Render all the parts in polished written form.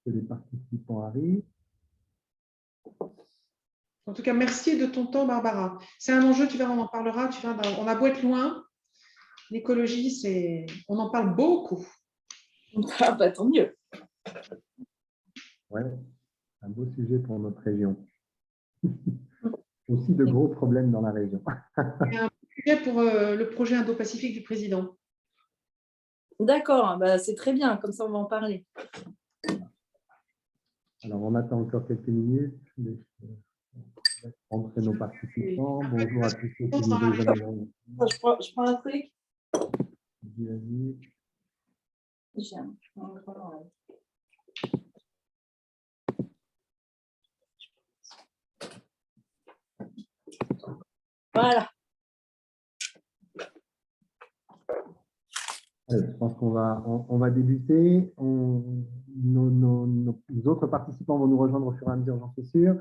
que les participants arrivent. En tout cas, merci de ton temps, Barbara. C'est un enjeu, tu verras, on en parlera. On a beau être loin, l'écologie, on en parle beaucoup. Ah bah, tant mieux. Ouais, un beau sujet pour notre région. Aussi de gros problèmes dans la région. Il y a un sujet pour le projet Indo-Pacifique du président. D'accord, bah, c'est très bien, comme ça on va en parler. Alors, on attend encore quelques minutes. Entrer nos participants. Bonjour à tous ceux qui nous rejoignent. Je prends un truc. Vas-y. Voilà. Allez, je pense qu'on va débuter. Nos autres participants vont nous rejoindre au fur et à mesure, j'en suis sûr.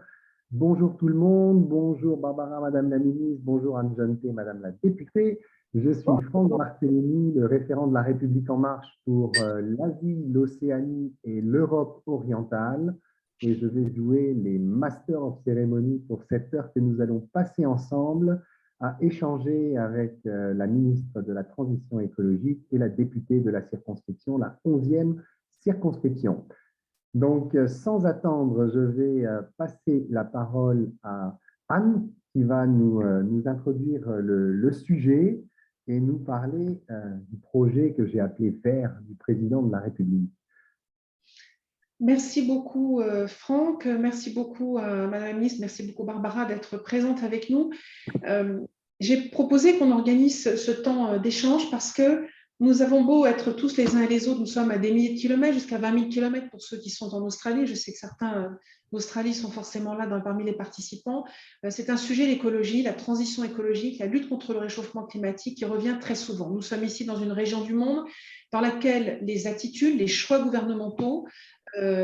Bonjour tout le monde, bonjour Barbara, Madame la Ministre, bonjour Anne Janté, Madame la Députée. Je suis Franck Barthélémy, le référent de La République En Marche pour l'Asie, l'Océanie et l'Europe orientale. Et je vais jouer les Masters of Ceremony pour cette heure que nous allons passer ensemble à échanger avec la ministre de la Transition écologique et la députée de la circonscription, la 11e circonscription. Donc, sans attendre, je vais passer la parole à Anne qui va nous introduire le sujet et nous parler du projet que j'ai appelé Vert du président de la République. Merci beaucoup, Franck. Merci beaucoup, Madame la Ministre. Merci beaucoup, Barbara, d'être présente avec nous. J'ai proposé qu'on organise ce temps d'échange parce que nous avons beau être tous les uns et les autres, nous sommes à des milliers de kilomètres, jusqu'à 20 000 kilomètres pour ceux qui sont en Australie. Je sais que certains d'Australie sont forcément là parmi les participants. C'est un sujet, l'écologie, la transition écologique, la lutte contre le réchauffement climatique qui revient très souvent. Nous sommes ici dans une région du monde dans laquelle les attitudes, les choix gouvernementaux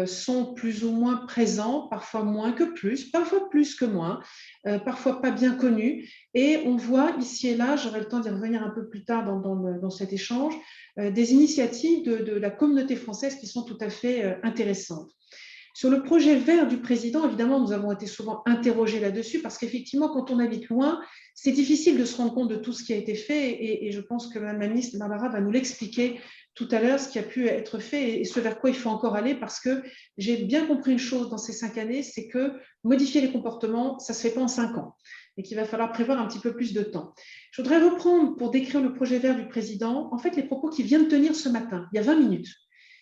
sont plus ou moins présents, parfois moins que plus, parfois plus que moins, parfois pas bien connus. Et on voit ici et là, j'aurai le temps d'y revenir un peu plus tard dans cet échange, des initiatives de la communauté française qui sont tout à fait intéressantes. Sur le projet vert du président, évidemment, nous avons été souvent interrogés là-dessus parce qu'effectivement, quand on habite loin, c'est difficile de se rendre compte de tout ce qui a été fait et je pense que Mme la ministre Barbara va nous l'expliquer tout à l'heure, ce qui a pu être fait et ce vers quoi il faut encore aller parce que j'ai bien compris une chose dans ces 5 années, c'est que modifier les comportements, ça ne se fait pas en 5 ans et qu'il va falloir prévoir un petit peu plus de temps. Je voudrais reprendre pour décrire le projet vert du président, en fait, les propos qu'il vient de tenir ce matin, il y a 20 minutes.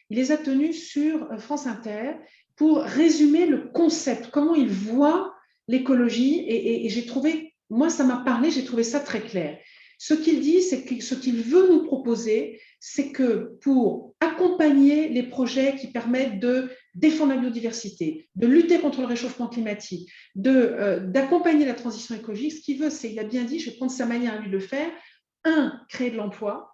Il les a tenus sur France Inter pour résumer le concept, comment il voit l'écologie et j'ai trouvé, moi ça m'a parlé, j'ai trouvé ça très clair. Ce qu'il dit, c'est que ce qu'il veut nous proposer, c'est que pour accompagner les projets qui permettent de défendre la biodiversité, de lutter contre le réchauffement climatique, d'accompagner la transition écologique, ce qu'il veut, c'est, il a bien dit, je vais prendre sa manière à lui de le faire, créer de l'emploi.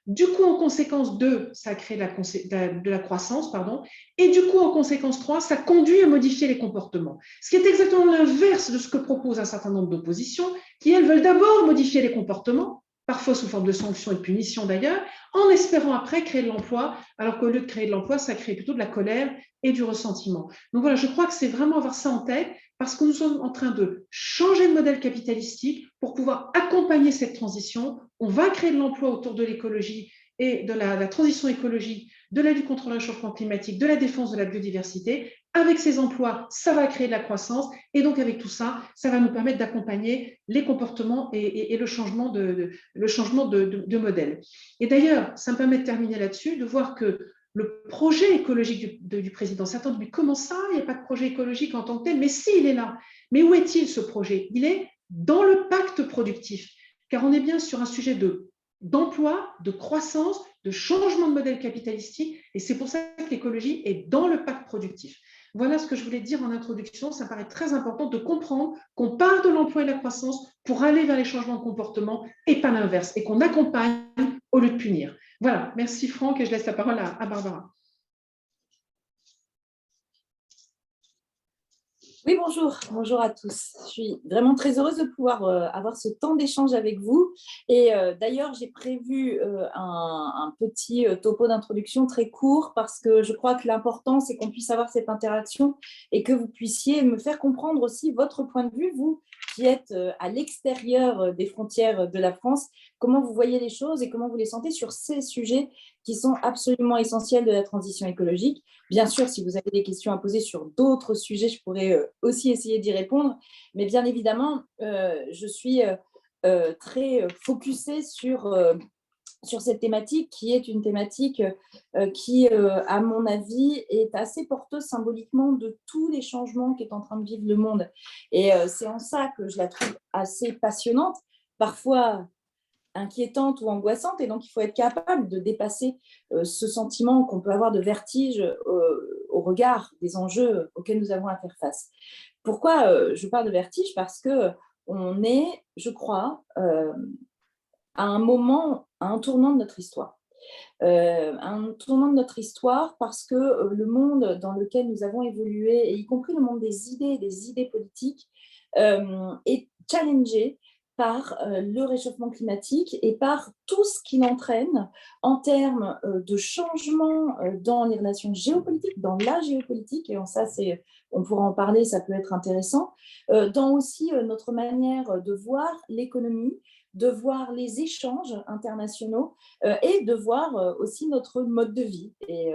Du coup, en conséquence 2, ça crée de la croissance, pardon, et du coup, en conséquence 3, ça conduit à modifier les comportements. Ce qui est exactement l'inverse de ce que proposent un certain nombre d'oppositions, qui, elles, veulent d'abord modifier les comportements, parfois sous forme de sanctions et de punitions d'ailleurs, en espérant après créer de l'emploi, alors qu'au lieu de créer de l'emploi, ça crée plutôt de la colère et du ressentiment. Donc voilà, je crois que c'est vraiment avoir ça en tête, parce que nous sommes en train de changer de modèle capitalistique pour pouvoir accompagner cette transition. On va créer de l'emploi autour de l'écologie et de la transition écologique, de la lutte contre le réchauffement climatique, de la défense de la biodiversité. Avec ces emplois, ça va créer de la croissance et donc avec tout ça, ça va nous permettre d'accompagner les comportements et le changement de modèle. Et d'ailleurs, ça me permet de terminer là-dessus, de voir que le projet écologique du président, certains disent, mais comment ça, il n'y a pas de projet écologique en tant que tel? Mais si, il est là. Mais où est-il ce projet? Il est dans le pacte productif, car on est bien sur un sujet d'emploi, de croissance, de changement de modèle capitalistique, et c'est pour ça que l'écologie est dans le pacte productif. Voilà ce que je voulais dire en introduction. Ça paraît très important de comprendre qu'on part de l'emploi et de la croissance pour aller vers les changements de comportement et pas l'inverse, et qu'on accompagne au lieu de punir. Voilà, merci Franck, et je laisse la parole à Barbara. Oui, bonjour. Bonjour à tous. Je suis vraiment très heureuse de pouvoir avoir ce temps d'échange avec vous. Et d'ailleurs, j'ai prévu un petit topo d'introduction très court parce que je crois que l'important, c'est qu'on puisse avoir cette interaction et que vous puissiez me faire comprendre aussi votre point de vue, vous qui êtes à l'extérieur des frontières de la France, comment vous voyez les choses et comment vous les sentez sur ces sujets qui sont absolument essentiels de la transition écologique. Bien sûr, si vous avez des questions à poser sur d'autres sujets, je pourrais aussi essayer d'y répondre. Mais bien évidemment, je suis très focusée sur cette thématique qui est une thématique qui, à mon avis, est assez porteuse symboliquement de tous les changements qu'est en train de vivre le monde. Et c'est en ça que je la trouve assez passionnante, parfois inquiétante ou angoissante, et donc il faut être capable de dépasser ce sentiment qu'on peut avoir de vertige au regard des enjeux auxquels nous avons à faire face. Pourquoi je parle de vertige? Parce que on est, je crois, à un moment, à un tournant de notre histoire. Un tournant de notre histoire parce que le monde dans lequel nous avons évolué, et y compris le monde des idées politiques, est challengé par le réchauffement climatique et par tout ce qu'il entraîne en termes de changement dans les relations géopolitiques, dans la géopolitique, et en ça, on pourra en parler, ça peut être intéressant, dans aussi notre manière de voir l'économie, de voir les échanges internationaux et de voir aussi notre mode de vie et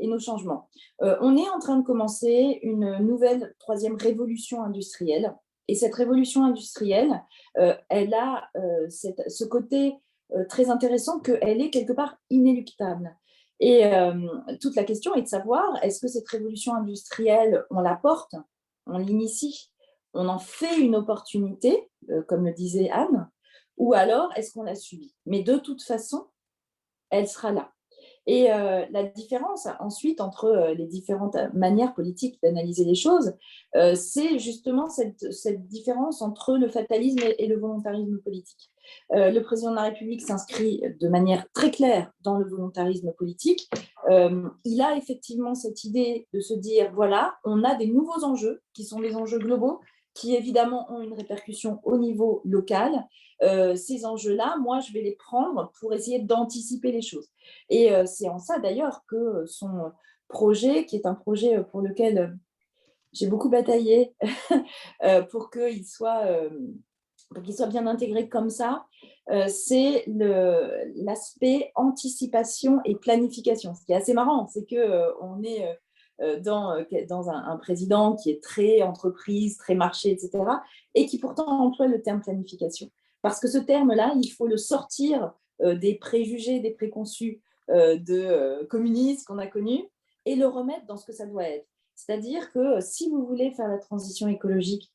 nos changements. On est en train de commencer une nouvelle troisième révolution industrielle. Et cette révolution industrielle, elle a ce côté très intéressant qu'elle est quelque part inéluctable. Et toute la question est de savoir, est-ce que cette révolution industrielle, on la porte, on l'initie, on en fait une opportunité, comme le disait Anne, ou alors est-ce qu'on la subit? Mais de toute façon, elle sera là. Et la différence ensuite entre les différentes manières politiques d'analyser les choses, c'est justement cette différence entre le fatalisme et le volontarisme politique. Le président de la République s'inscrit de manière très claire dans le volontarisme politique. Il a effectivement cette idée de se dire, voilà, on a des nouveaux enjeux qui sont des enjeux globaux, qui évidemment ont une répercussion au niveau local. Ces enjeux-là, moi, je vais les prendre pour essayer d'anticiper les choses. Et c'est en ça d'ailleurs que son projet, qui est un projet pour lequel j'ai beaucoup bataillé pour qu'il soit bien intégré comme ça, c'est l'aspect anticipation et planification. Ce qui est assez marrant, c'est qu'on est dans un président qui est très entreprise, très marché, etc., et qui pourtant emploie le terme planification. Parce que ce terme-là, il faut le sortir des préjugés, des préconçus de communistes qu'on a connus et le remettre dans ce que ça doit être. C'est-à-dire que si vous voulez faire la transition écologique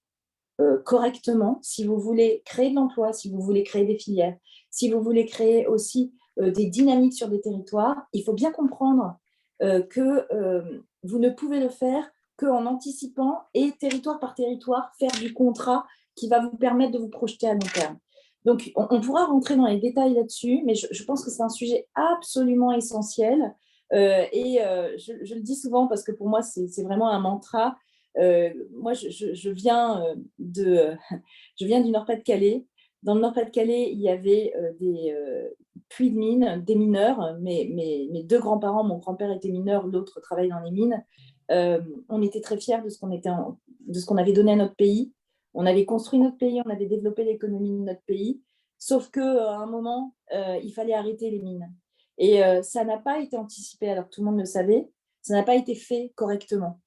correctement, si vous voulez créer de l'emploi, si vous voulez créer des filières, si vous voulez créer aussi des dynamiques sur des territoires, il faut bien comprendre que vous ne pouvez le faire qu'en anticipant et territoire par territoire, faire du contrat qui va vous permettre de vous projeter à long terme. Donc, on pourra rentrer dans les détails là-dessus, mais je pense que c'est un sujet absolument essentiel. Je le dis souvent parce que pour moi, c'est vraiment un mantra. Moi, je viens je viens du Nord-Pas-de-Calais. Dans le Nord-Pas-de-Calais, il y avait des puits de mines, des mineurs. Mes deux grands-parents, mon grand-père était mineur, l'autre travaillait dans les mines. On était très fiers de ce qu'on avait donné à notre pays. On avait construit notre pays, on avait développé l'économie de notre pays. Sauf qu'à un moment, il fallait arrêter les mines. Et ça n'a pas été anticipé, alors que tout le monde le savait. Ça n'a pas été fait correctement.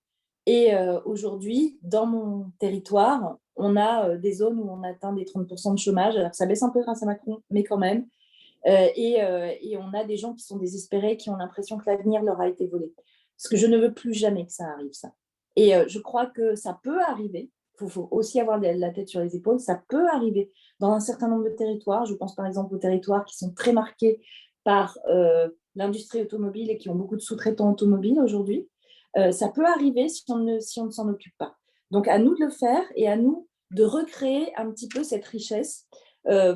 Et aujourd'hui, dans mon territoire, on a des zones où on atteint des 30% de chômage. Alors, ça baisse un peu grâce à Macron, mais quand même. Et on a des gens qui sont désespérés, qui ont l'impression que l'avenir leur a été volé. Parce que je ne veux plus jamais que ça arrive, ça. Et je crois que ça peut arriver. Il faut aussi avoir la tête sur les épaules. Ça peut arriver dans un certain nombre de territoires. Je pense par exemple aux territoires qui sont très marqués par l'industrie automobile et qui ont beaucoup de sous-traitants automobiles aujourd'hui. Ça peut arriver si on ne s'en occupe pas. Donc, à nous de le faire et à nous de recréer un petit peu cette richesse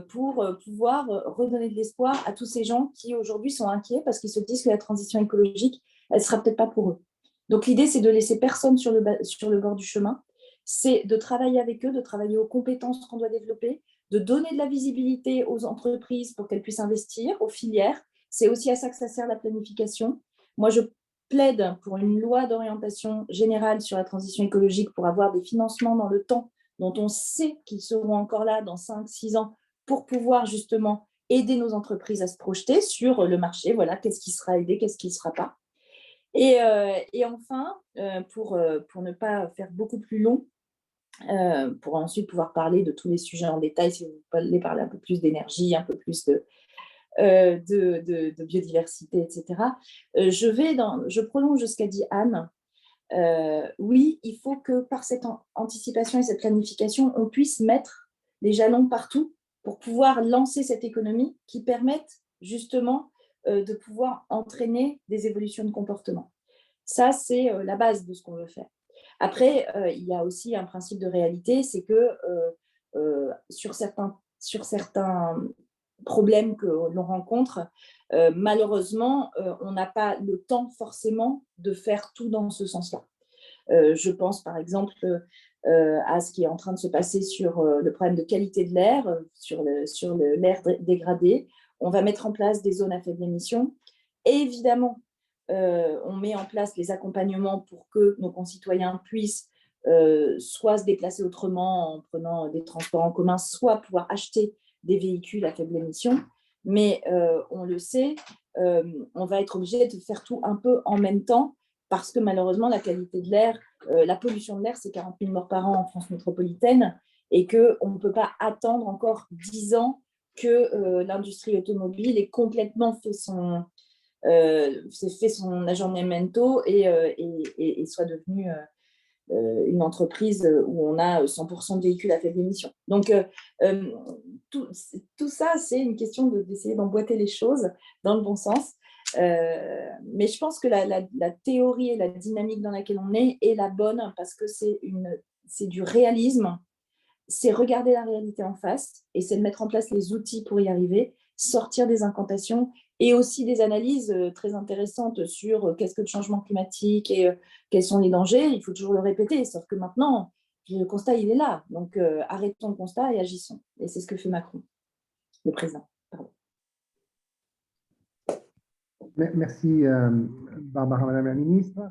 pour pouvoir redonner de l'espoir à tous ces gens qui aujourd'hui sont inquiets parce qu'ils se disent que la transition écologique, elle ne sera peut-être pas pour eux. Donc, l'idée, c'est de laisser personne sur le bord du chemin. c'est de travailler avec eux, de travailler aux compétences qu'on doit développer, de donner de la visibilité aux entreprises pour qu'elles puissent investir, aux filières. C'est aussi à ça que ça sert la planification. Moi, je plaide pour une loi d'orientation générale sur la transition écologique pour avoir des financements dans le temps dont on sait qu'ils seront encore là dans 5-6 ans pour pouvoir justement aider nos entreprises à se projeter sur le marché. Voilà, qu'est-ce qui sera aidé, qu'est-ce qui ne sera pas. Et enfin, pour ne pas faire beaucoup plus long, pour ensuite pouvoir parler de tous les sujets en détail, si vous voulez parler un peu plus d'énergie, un peu plus de biodiversité, etc. Je prolonge ce qu'a dit Anne. Oui, il faut que par cette anticipation et cette planification, on puisse mettre les jalons partout pour pouvoir lancer cette économie qui permette justement de pouvoir entraîner des évolutions de comportement. Ça, c'est la base de ce qu'on veut faire. Après, il y a aussi un principe de réalité, c'est que sur certains problèmes que l'on rencontre, malheureusement, on n'a pas le temps forcément de faire tout dans ce sens-là. Je pense par exemple à ce qui est en train de se passer sur le problème de qualité de l'air, sur l'air dégradé. On va mettre en place des zones à faible émission. Et évidemment, on met en place les accompagnements pour que nos concitoyens puissent soit se déplacer autrement en prenant des transports en commun, soit pouvoir acheter des véhicules à faible émission. Mais on le sait, on va être obligé de faire tout un peu en même temps parce que malheureusement, la qualité de l'air, la pollution de l'air, c'est 40 000 morts par an en France métropolitaine et qu'on ne peut pas attendre encore 10 ans que l'industrie automobile ait complètement fait son aggiornamento et soit devenue une entreprise où on a 100% de véhicules à faible émission. Donc, tout ça, c'est une question d'essayer d'emboîter les choses dans le bon sens. Mais je pense que la théorie et la dynamique dans laquelle on est la bonne parce que c'est du réalisme, c'est regarder la réalité en face et c'est de mettre en place les outils pour y arriver, sortir des incantations et aussi des analyses très intéressantes sur qu'est-ce que le changement climatique et quels sont les dangers. Il faut toujours le répéter, sauf que maintenant, le constat, il est là. Donc, arrêtons le constat et agissons. Et c'est ce que fait Macron, le président. Pardon. Merci, Barbara, Madame la Ministre.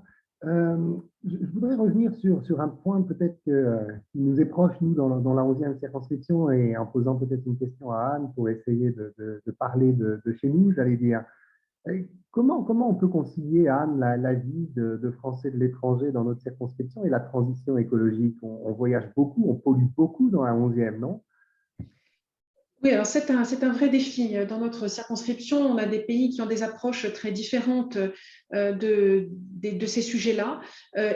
Je voudrais revenir sur un point peut-être qui nous est proche, nous, dans la 11e circonscription, et en posant peut-être une question à Anne pour essayer de parler de chez nous, j'allais dire. Comment on peut concilier, Anne, la vie de Français de l'étranger dans notre circonscription et la transition écologique? On voyage beaucoup, on pollue beaucoup dans la 11e, non? Oui, alors c'est un vrai défi. Dans notre circonscription, on a des pays qui ont des approches très différentes de ces sujets-là.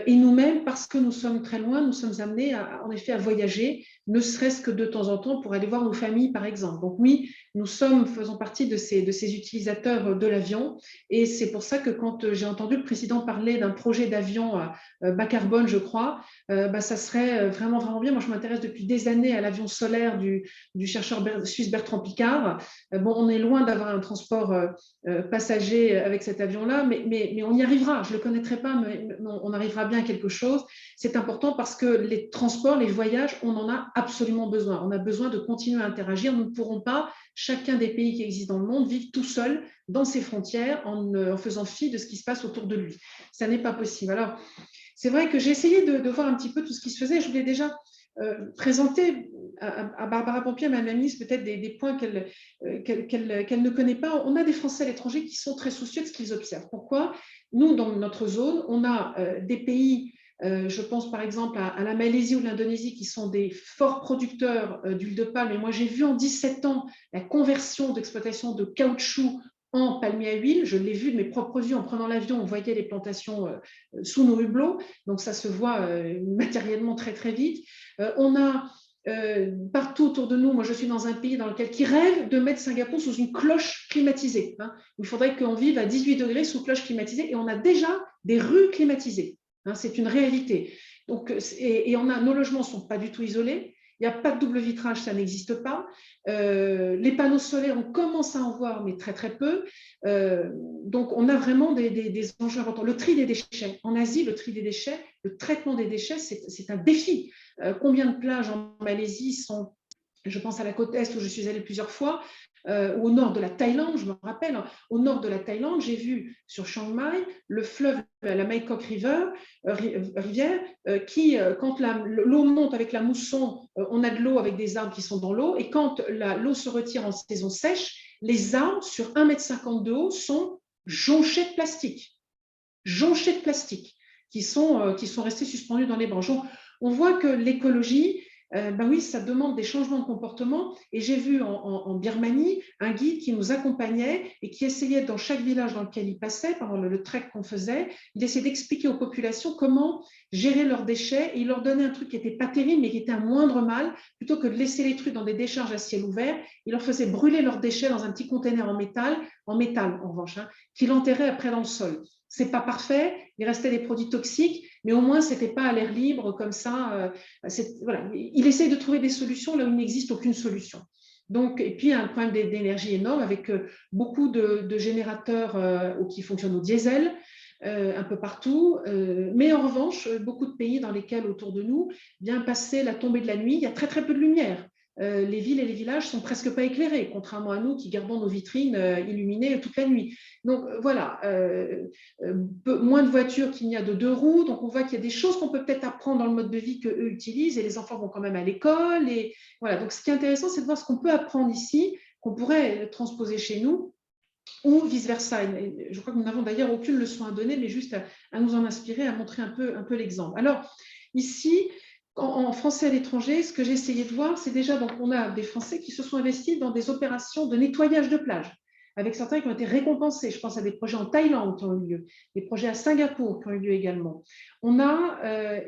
Et nous-mêmes, parce que nous sommes très loin, nous sommes amenés en effet à voyager, ne serait-ce que de temps en temps pour aller voir nos familles, par exemple. Donc oui, nous faisons partie de ces utilisateurs de l'avion. Et c'est pour ça que quand j'ai entendu le président parler d'un projet d'avion bas carbone, je crois, ça serait vraiment, vraiment bien. Moi, je m'intéresse depuis des années à l'avion solaire du chercheur suisse Bertrand Piccard. Bon, on est loin d'avoir un transport passager avec cet avion-là, mais on y arrivera. Je ne le connaîtrai pas, mais on arrivera bien à quelque chose. C'est important parce que les transports, les voyages, on en a absolument besoin. On a besoin de continuer à interagir. Nous ne pourrons pas, chacun des pays qui existent dans le monde, vivre tout seul dans ses frontières en faisant fi de ce qui se passe autour de lui. Ça n'est pas possible. Alors, c'est vrai que j'ai essayé de voir un petit peu tout ce qui se faisait. Je voulais déjà présenter à Barbara Pompili, à Mme la ministre, peut-être des points qu'elle ne connaît pas. On a des Français à l'étranger qui sont très soucieux de ce qu'ils observent. Pourquoi? Nous, dans notre zone, on a des pays, je pense par exemple à la Malaisie ou l'Indonésie, qui sont des forts producteurs d'huile de palme. Et moi, j'ai vu en 17 ans la conversion d'exploitation de caoutchouc en palmier à huile. Je l'ai vu de mes propres yeux en prenant l'avion, on voyait les plantations sous nos hublots, donc ça se voit matériellement très très vite. On a partout autour de nous, moi je suis dans un pays qui rêve de mettre Singapour sous une cloche climatisée. Il faudrait qu'on vive à 18 degrés sous cloche climatisée et on a déjà des rues climatisées. C'est une réalité. Donc, et nos logements ne sont pas du tout isolés. Il n'y a pas de double vitrage, ça n'existe pas. Les panneaux solaires, on commence à en voir, mais très très peu. Donc, on a vraiment des enjeux importants. Le tri des déchets. En Asie, le tri des déchets, le traitement des déchets, c'est un défi. Combien de plages en Malaisie sont, je pense à la côte Est où je suis allée plusieurs fois, au nord de la Thaïlande, je me rappelle, au nord de la Thaïlande, j'ai vu sur Chiang Mai le fleuve, la Mai Kok rivière, qui, quand l'eau monte avec la mousson, on a de l'eau avec des arbres qui sont dans l'eau, et quand l'eau se retire en saison sèche, les arbres sur 1,50 m de haut sont jonchés de plastique, qui sont restés suspendus dans les branches. On voit que l'écologie, ben oui, ça demande des changements de comportement. Et j'ai vu en Birmanie un guide qui nous accompagnait et qui essayait, dans chaque village dans lequel il passait, pendant le trek qu'on faisait, il essayait d'expliquer aux populations comment gérer leurs déchets. Et il leur donnait un truc qui n'était pas terrible, mais qui était un moindre mal. Plutôt que de laisser les trucs dans des décharges à ciel ouvert, il leur faisait brûler leurs déchets dans un petit conteneur en métal en revanche, qu'il enterrait après dans le sol. C'est pas parfait, il restait des produits toxiques, mais au moins, ce n'était pas à l'air libre comme ça. Voilà. Il essaye de trouver des solutions là où il n'existe aucune solution. Donc, et puis, il y a un problème d'énergie énorme avec beaucoup de générateurs qui fonctionnent au diesel un peu partout. Mais en revanche, beaucoup de pays dans lesquels, autour de nous, bien passer la tombée de la nuit, il y a très, très peu de lumière. Les villes et les villages sont presque pas éclairés, contrairement à nous qui gardons nos vitrines illuminées toute la nuit. Donc voilà, moins de voitures qu'il n'y a de deux roues. Donc on voit qu'il y a des choses qu'on peut peut-être apprendre dans le mode de vie qu'eux utilisent, et les enfants vont quand même à l'école. Et voilà. Donc ce qui est intéressant, c'est de voir ce qu'on peut apprendre ici, qu'on pourrait transposer chez nous, ou vice-versa. Je crois que nous n'avons d'ailleurs aucune leçon à donner, mais juste à nous en inspirer, à montrer un peu l'exemple. Alors ici, en Français à l'étranger, ce que j'ai essayé de voir, c'est déjà, donc on a des Français qui se sont investis dans des opérations de nettoyage de plage, avec certains qui ont été récompensés. Je pense à des projets en Thaïlande qui ont eu lieu, des projets à Singapour qui ont eu lieu également. On a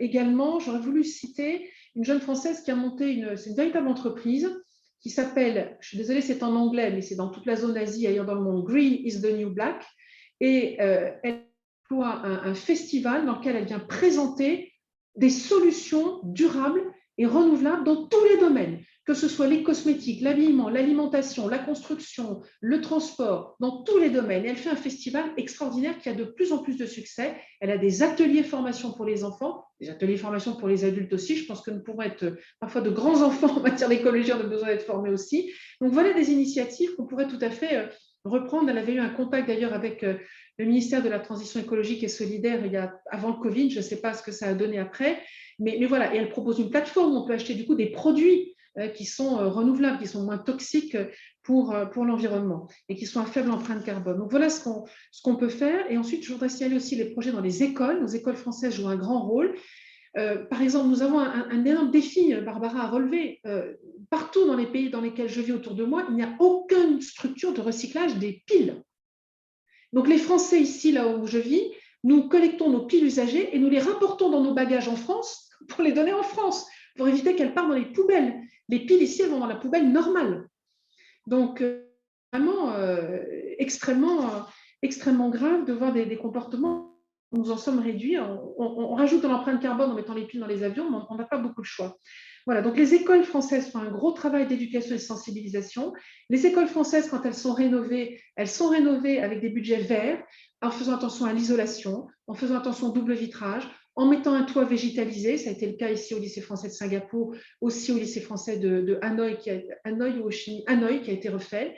également, j'aurais voulu citer une jeune Française qui a monté c'est une véritable entreprise qui s'appelle, je suis désolée, c'est en anglais, mais c'est dans toute la zone Asie, ailleurs dans le monde, Green is the New Black. Et elle emploie un festival dans lequel elle vient présenter des solutions durables et renouvelables dans tous les domaines, que ce soit les cosmétiques, l'habillement, l'alimentation, la construction, le transport, dans tous les domaines. Et elle fait un festival extraordinaire qui a de plus en plus de succès. Elle a des ateliers formation pour les enfants, des ateliers formation pour les adultes aussi. Je pense que nous pourrons être parfois de grands enfants en matière d'écologie, on a besoin d'être formés aussi. Donc voilà des initiatives qu'on pourrait tout à fait reprendre. Elle avait eu un contact d'ailleurs avec le ministère de la Transition écologique et solidaire avant le Covid. Je ne sais pas ce que ça a donné après, mais voilà. Et elle propose une plateforme où on peut acheter du coup des produits qui sont renouvelables, qui sont moins toxiques pour l'environnement et qui sont à faible empreinte carbone. Donc voilà ce qu'on peut faire. Et ensuite, je voudrais signaler aussi les projets dans les écoles. Nos écoles françaises jouent un grand rôle. Par exemple, nous avons un énorme défi, Barbara, à relever. Partout dans les pays dans lesquels je vis autour de moi, il n'y a aucune structure de recyclage des piles. Donc les Français ici, là où je vis, nous collectons nos piles usagées et nous les rapportons dans nos bagages en France pour les donner en France, pour éviter qu'elles partent dans les poubelles. Les piles ici, elles vont dans la poubelle normale. Donc, vraiment extrêmement grave de voir des comportements. Nous en sommes réduits. On rajoute de l'empreinte carbone en mettant les piles dans les avions, mais on n'a pas beaucoup de choix. Voilà, donc les écoles françaises font un gros travail d'éducation et de sensibilisation. Les écoles françaises, quand elles sont rénovées avec des budgets verts, en faisant attention à l'isolation, en faisant attention au double vitrage, en mettant un toit végétalisé. Ça a été le cas ici au lycée français de Singapour, aussi au lycée français de Hanoï, qui a été refait.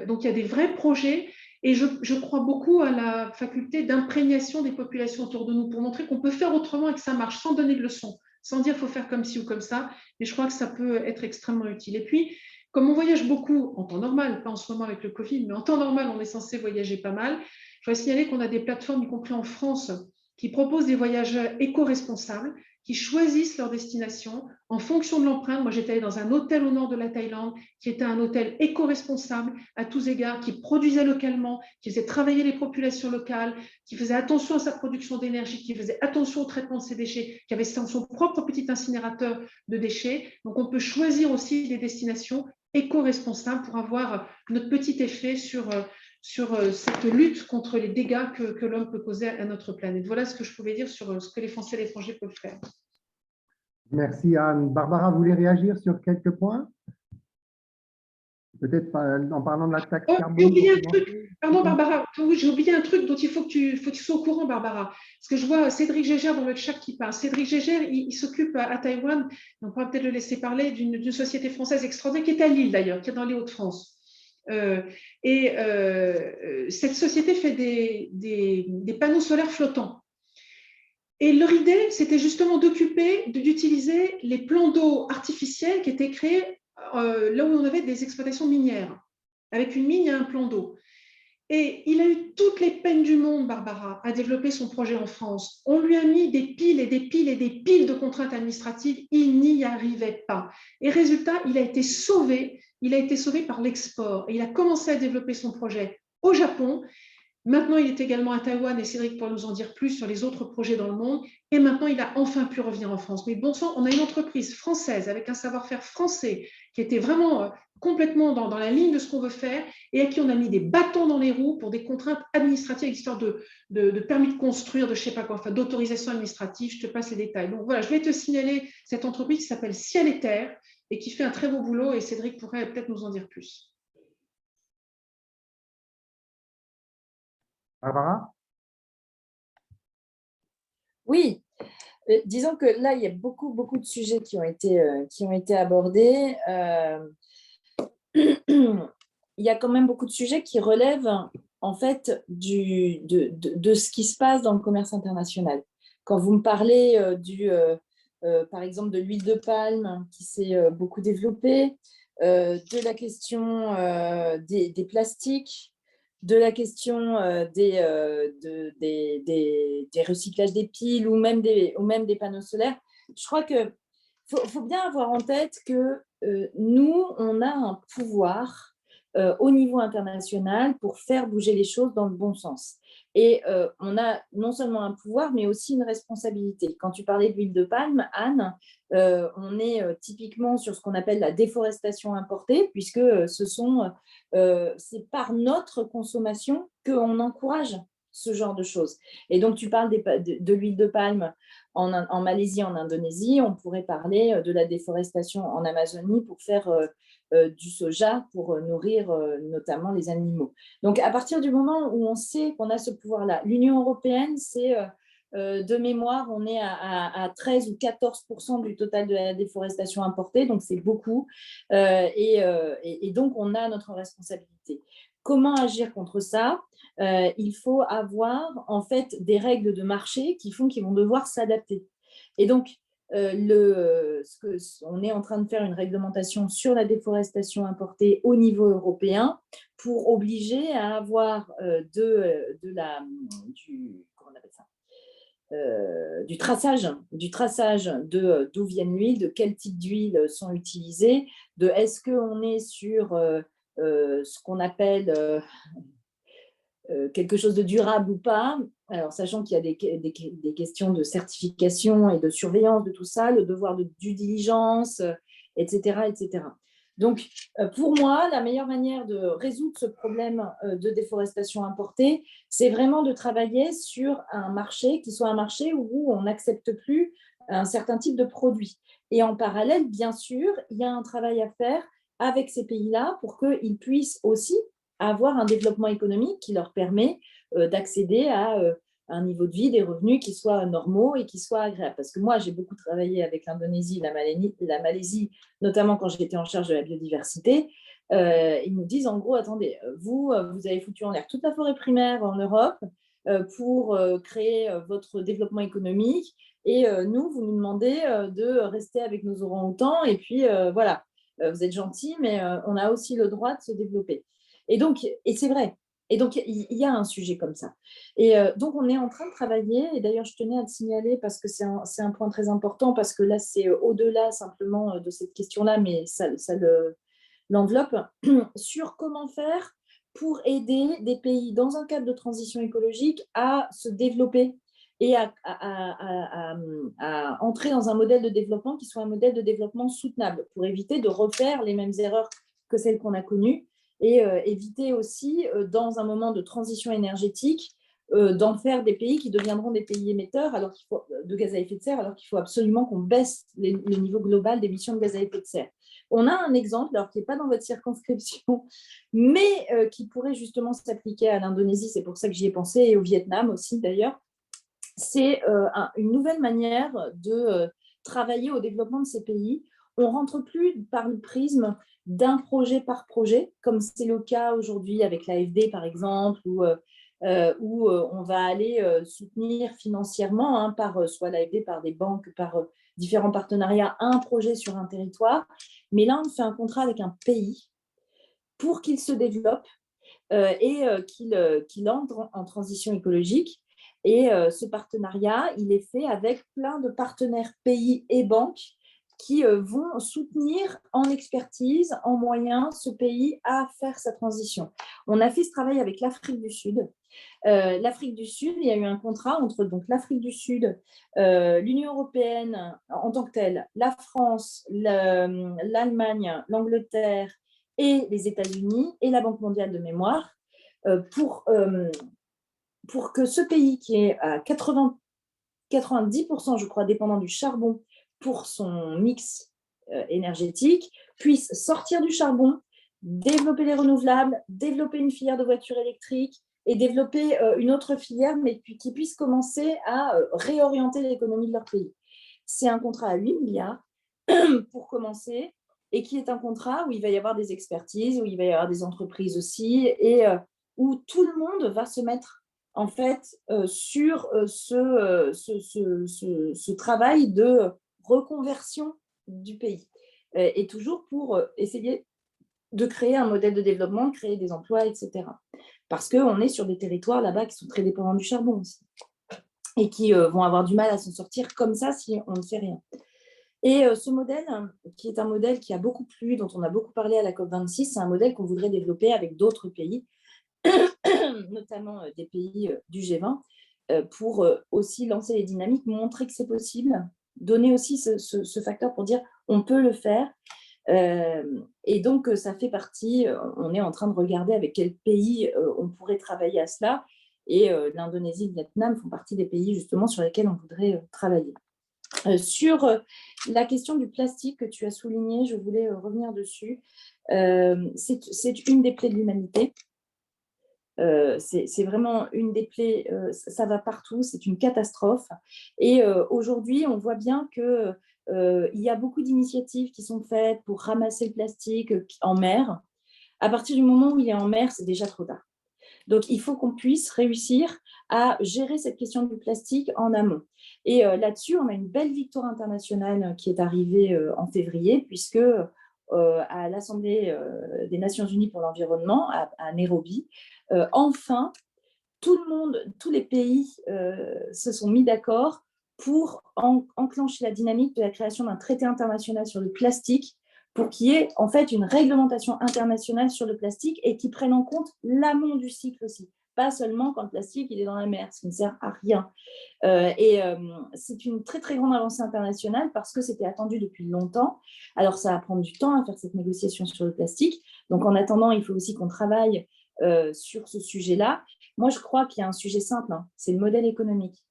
Donc, il y a des vrais projets. Et je crois beaucoup à la faculté d'imprégnation des populations autour de nous pour montrer qu'on peut faire autrement et que ça marche, sans donner de leçons, sans dire qu'il faut faire comme ci ou comme ça. Mais je crois que ça peut être extrêmement utile. Et puis, comme on voyage beaucoup en temps normal, pas en ce moment avec le Covid, mais en temps normal, on est censé voyager pas mal. Je voudrais signaler qu'on a des plateformes, y compris en France, qui proposent des voyageurs éco-responsables, qui choisissent leur destination en fonction de l'empreinte. Moi, j'étais allée dans un hôtel au nord de la Thaïlande, qui était un hôtel éco-responsable à tous égards, qui produisait localement, qui faisait travailler les populations locales, qui faisait attention à sa production d'énergie, qui faisait attention au traitement de ses déchets, qui avait son propre petit incinérateur de déchets. Donc, on peut choisir aussi des destinations éco-responsables pour avoir notre petit effet sur cette lutte contre les dégâts que l'homme peut causer à notre planète. Voilà ce que je pouvais dire sur ce que les Français à l'étranger peuvent faire. Merci Anne. Barbara, vous voulez réagir sur quelques points? Peut-être en parlant de la taxe Oh, j'ai carbone oublié pour un truc. commencer. Pardon, Barbara. Oui, j'ai oublié un truc dont il faut que tu sois au courant, Barbara. Parce que je vois Cédric Gégère dans le chat qui parle. Cédric Gégère, il s'occupe à Taïwan, on pourra peut-être le laisser parler, d'une société française extraordinaire qui est à Lille d'ailleurs, qui est dans les Hauts-de-France. Cette société fait des panneaux solaires flottants. Et leur idée, c'était justement d'utiliser les plans d'eau artificiels qui étaient créés là où on avait des exploitations minières. Avec une mine et un plan d'eau. Et il a eu toutes les peines du monde, Barbara, à développer son projet en France. On lui a mis des piles et des piles et des piles de contraintes administratives. Il n'y arrivait pas. Et résultat, il a été sauvé. Il a été sauvé par l'export. Et il a commencé à développer son projet au Japon. Maintenant, il est également à Taïwan et Cédric pourra nous en dire plus sur les autres projets dans le monde. Et maintenant, il a enfin pu revenir en France. Mais bon sang, on a une entreprise française avec un savoir-faire français qui était vraiment complètement dans la ligne de ce qu'on veut faire et à qui on a mis des bâtons dans les roues pour des contraintes administratives, histoire de permis de construire, de je ne sais pas quoi, enfin, d'autorisation administrative. Je te passe les détails. Donc voilà, je vais te signaler cette entreprise qui s'appelle Ciel et Terre et qui fait un très beau boulot. Et Cédric pourrait peut-être nous en dire plus. Barbara? Oui, disons que là, il y a beaucoup, beaucoup de sujets qui ont été abordés. Il y a quand même beaucoup de sujets qui relèvent en fait de ce qui se passe dans le commerce international. Quand vous me parlez par exemple de l'huile de palme qui s'est beaucoup développée, de la question des plastiques, de la question des recyclages des piles ou même des panneaux solaires, je crois que faut bien avoir en tête que nous, on a un pouvoir au niveau international pour faire bouger les choses dans le bon sens. Et on a non seulement un pouvoir, mais aussi une responsabilité. Quand tu parlais d'huile de palme, Anne, on est typiquement sur ce qu'on appelle la déforestation importée, puisque c'est par notre consommation qu'on encourage ce genre de choses. Et donc, tu parles de l'huile de palme en Malaisie, en Indonésie, on pourrait parler de la déforestation en Amazonie pour faire du soja pour nourrir notamment les animaux. Donc, à partir du moment où on sait qu'on a ce pouvoir-là, l'Union européenne, c'est de mémoire, on est à 13 ou 14% du total de la déforestation importée, donc c'est beaucoup. Et donc, on a notre responsabilité. Comment agir contre ça? Il faut avoir en fait des règles de marché qui font qu'ils vont devoir s'adapter. Et donc, on est en train de faire une réglementation sur la déforestation importée au niveau européen pour obliger à avoir du traçage de d'où viennent l'huile, de quel type d'huile sont utilisées, de est-ce qu'on est sur ce qu'on appelle quelque chose de durable ou pas. Alors, sachant qu'il y a des questions de certification et de surveillance de tout ça, le devoir de due diligence, etc., etc. Donc, pour moi, la meilleure manière de résoudre ce problème de déforestation importée, c'est vraiment de travailler sur un marché qui soit un marché où on n'accepte plus un certain type de produit. Et en parallèle, bien sûr, il y a un travail à faire avec ces pays-là pour qu'ils puissent aussi avoir un développement économique qui leur permet d'accéder à un niveau de vie, des revenus qui soient normaux et qui soient agréables. Parce que moi, j'ai beaucoup travaillé avec l'Indonésie, la Malaisie, notamment quand j'étais en charge de la biodiversité. Ils nous disent en gros, attendez, vous avez foutu en l'air toute la forêt primaire en Europe pour créer votre développement économique et nous, vous nous demandez de rester avec nos orang-outans et puis voilà, vous êtes gentils, mais on a aussi le droit de se développer. Et c'est vrai. Et donc, il y a un sujet comme ça. Et donc, on est en train de travailler, et d'ailleurs, je tenais à te signaler parce que c'est un point très important, parce que là, c'est au-delà simplement de cette question-là, mais ça l'enveloppe, sur comment faire pour aider des pays dans un cadre de transition écologique à se développer et à entrer dans un modèle de développement qui soit un modèle de développement soutenable, pour éviter de refaire les mêmes erreurs que celles qu'on a connues et éviter aussi, dans un moment de transition énergétique, d'en faire des pays qui deviendront des pays émetteurs de gaz à effet de serre, alors qu'il faut absolument qu'on baisse le niveau global d'émissions de gaz à effet de serre. On a un exemple, alors qui n'est pas dans votre circonscription, mais qui pourrait justement s'appliquer à l'Indonésie, c'est pour ça que j'y ai pensé, et au Vietnam aussi d'ailleurs. C'est une nouvelle manière de travailler au développement de ces pays. On ne rentre plus par le prisme d'un projet par projet, comme c'est le cas aujourd'hui avec l'AFD par exemple, où on va aller soutenir financièrement, par soit l'AFD, par des banques, par différents partenariats, un projet sur un territoire. Mais là, on fait un contrat avec un pays pour qu'il se développe et qu'il entre en transition écologique. Et ce partenariat, il est fait avec plein de partenaires pays et banques qui vont soutenir en expertise, en moyens, ce pays à faire sa transition. On a fait ce travail avec l'Afrique du Sud. L'Afrique du Sud, il y a eu un contrat entre donc, l'Afrique du Sud, l'Union européenne en tant que telle, la France, l'Allemagne, l'Angleterre et les États-Unis et la Banque mondiale de mémoire pour que ce pays qui est à 90%, je crois, dépendant du charbon pour son mix énergétique, puisse sortir du charbon, développer les renouvelables, développer une filière de voitures électriques et développer une autre filière, mais qui puisse commencer à réorienter l'économie de leur pays. C'est un contrat à 8 milliards pour commencer, et qui est un contrat où il va y avoir des expertises, où il va y avoir des entreprises aussi, et où tout le monde va se mettre en fait sur ce travail de reconversion du pays. Et toujours pour essayer de créer un modèle de développement, de créer des emplois, etc. Parce qu'on est sur des territoires là-bas qui sont très dépendants du charbon aussi, et qui vont avoir du mal à s'en sortir comme ça si on ne fait rien. Et ce modèle, qui est un modèle qui a beaucoup plu, dont on a beaucoup parlé à la COP26, c'est un modèle qu'on voudrait développer avec d'autres pays, notamment des pays du G20, pour aussi lancer les dynamiques, montrer que c'est possible, donner aussi ce facteur pour dire on peut le faire. Et donc, ça fait partie, on est en train de regarder avec quel pays on pourrait travailler à cela. Et l'Indonésie et le Vietnam font partie des pays justement sur lesquels on voudrait travailler. Sur la question du plastique que tu as souligné, je voulais revenir dessus. C'est une des plaies de l'humanité. C'est vraiment une des plaies, ça va partout, c'est une catastrophe. Et aujourd'hui, on voit bien qu'il y a beaucoup d'initiatives qui sont faites pour ramasser le plastique en mer. À partir du moment où il est en mer, c'est déjà trop tard. Donc, il faut qu'on puisse réussir à gérer cette question du plastique en amont. Et là-dessus, on a une belle victoire internationale qui est arrivée en février, puisque à l'Assemblée des Nations Unies pour l'environnement, à Nairobi, enfin, tous les pays se sont mis d'accord pour enclencher la dynamique de la création d'un traité international sur le plastique, pour qu'il y ait en fait une réglementation internationale sur le plastique et qui prenne en compte l'amont du cycle aussi. Pas seulement quand le plastique il est dans la mer, ce qui ne sert à rien. C'est une très très grande avancée internationale parce que c'était attendu depuis longtemps. Alors ça va prendre du temps à faire cette négociation sur le plastique. Donc en attendant, il faut aussi qu'on travaille sur ce sujet-là. Moi, je crois qu'il y a un sujet simple, c'est le modèle économique.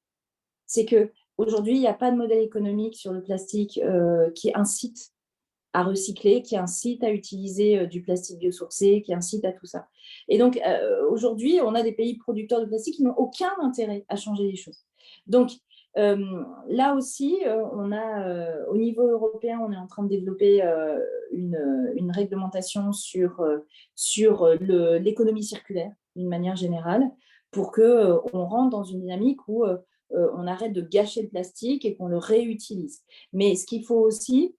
C'est qu'aujourd'hui, il n'y a pas de modèle économique sur le plastique qui incite à recycler, qui incite à utiliser du plastique biosourcé, qui incite à tout ça. Et donc, aujourd'hui, on a des pays producteurs de plastique qui n'ont aucun intérêt à changer les choses. Donc, là aussi, au niveau européen, on est en train de développer une réglementation sur l'économie circulaire, d'une manière générale, pour qu'on rentre dans une dynamique où on arrête de gâcher le plastique et qu'on le réutilise. Mais ce qu'il faut aussi,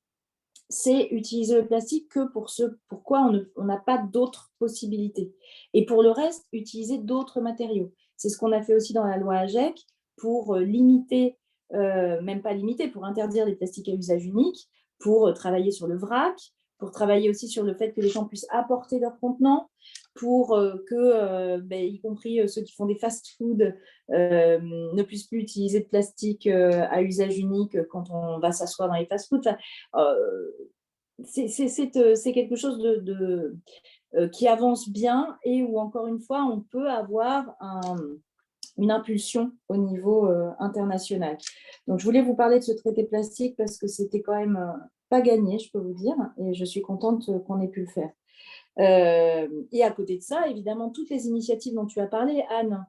c'est utiliser le plastique que pour ce pourquoi on n'a pas d'autres possibilités. Et pour le reste, utiliser d'autres matériaux. C'est ce qu'on a fait aussi dans la loi AGEC pour limiter, même pas limiter, pour interdire les plastiques à usage unique, pour travailler sur le vrac, pour travailler aussi sur le fait que les gens puissent apporter leurs contenants, pour y compris ceux qui font des fast-food, ne puissent plus utiliser de plastique à usage unique quand on va s'asseoir dans les fast-foods. C'est quelque chose qui avance bien et où, encore une fois, on peut avoir une impulsion au niveau international. Donc, je voulais vous parler de ce traité plastique parce que c'était quand même pas gagné, je peux vous dire, et je suis contente qu'on ait pu le faire. Et à côté de ça, évidemment, toutes les initiatives dont tu as parlé, Anne,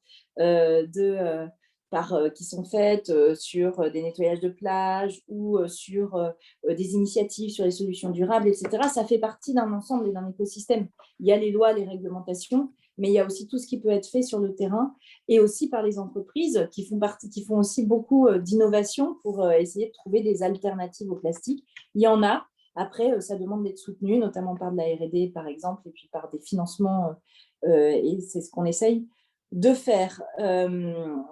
qui sont faites sur des nettoyages de plages ou sur des initiatives sur les solutions durables, etc., ça fait partie d'un ensemble et d'un écosystème. Il y a les lois, les réglementations, mais il y a aussi tout ce qui peut être fait sur le terrain et aussi par les entreprises qui font aussi beaucoup d'innovation pour essayer de trouver des alternatives au plastique. Il y en a. Après, ça demande d'être soutenu, notamment par de la R&D, par exemple, et puis par des financements. Et c'est ce qu'on essaye de faire.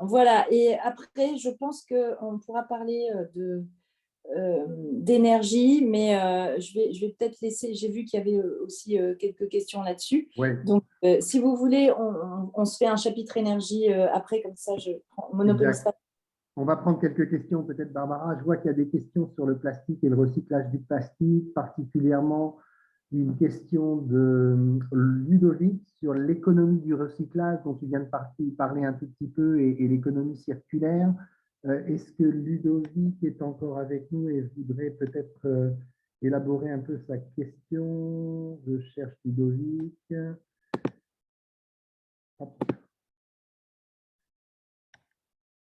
Voilà. Et après, je pense qu'on pourra parler d'énergie, mais je vais peut-être laisser. J'ai vu qu'il y avait aussi quelques questions là-dessus. Ouais. Donc, si vous voulez, on se fait un chapitre énergie après, comme ça, je monopolise pas. On va prendre quelques questions, peut-être, Barbara. Je vois qu'il y a des questions sur le plastique et le recyclage du plastique, particulièrement une question de Ludovic sur l'économie du recyclage dont tu viens de parler un tout petit peu et l'économie circulaire. Est-ce que Ludovic est encore avec nous et voudrait peut-être élaborer un peu sa question? Je cherche Ludovic. Hop.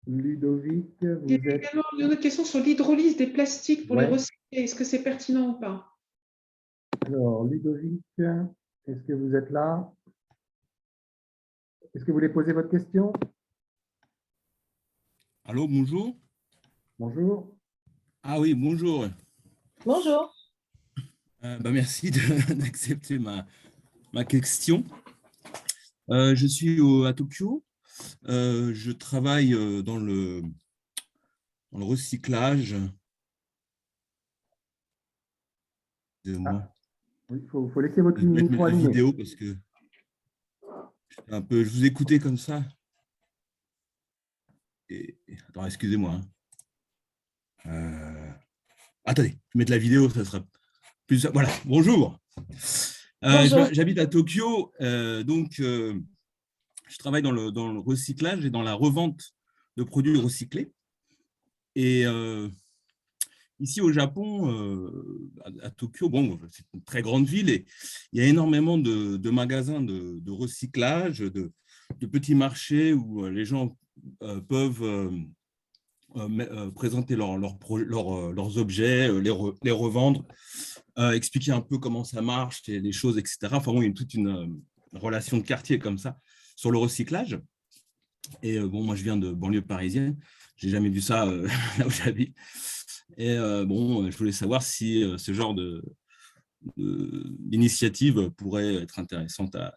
Ludovic, Il y a également une autre question sur l'hydrolyse des plastiques pour les recycler. Est-ce que c'est pertinent ou pas? Alors, Ludovic, est-ce que vous êtes là? Est-ce que vous voulez poser votre question? Allô, bonjour. Bonjour. Ah oui, bonjour. Bonjour. Merci d'accepter ma question. Je suis à Tokyo. Je travaille dans le recyclage. Il faut laisser votre Je vais mettre micro la allumé. vidéo parce que je vous écoutais comme ça. Attends, excusez-moi. Attendez, je vais mettre la vidéo, ça sera plus. Voilà, bonjour. Bonjour. J'habite à Tokyo, donc je travaille dans le recyclage et dans la revente de produits recyclés. Et ici au Japon, à Tokyo, bon, c'est une très grande ville et il y a énormément de magasins de recyclage, de petits marchés où les gens peuvent présenter leurs objets, les revendre, expliquer un peu comment ça marche, les choses, etc. Enfin, bon, il y a toute une relation de quartier comme ça sur le recyclage. Et bon, moi, je viens de banlieue parisienne. Je n'ai jamais vu ça là où j'habite. Et bon, je voulais savoir si ce genre d'initiative pourrait être intéressante à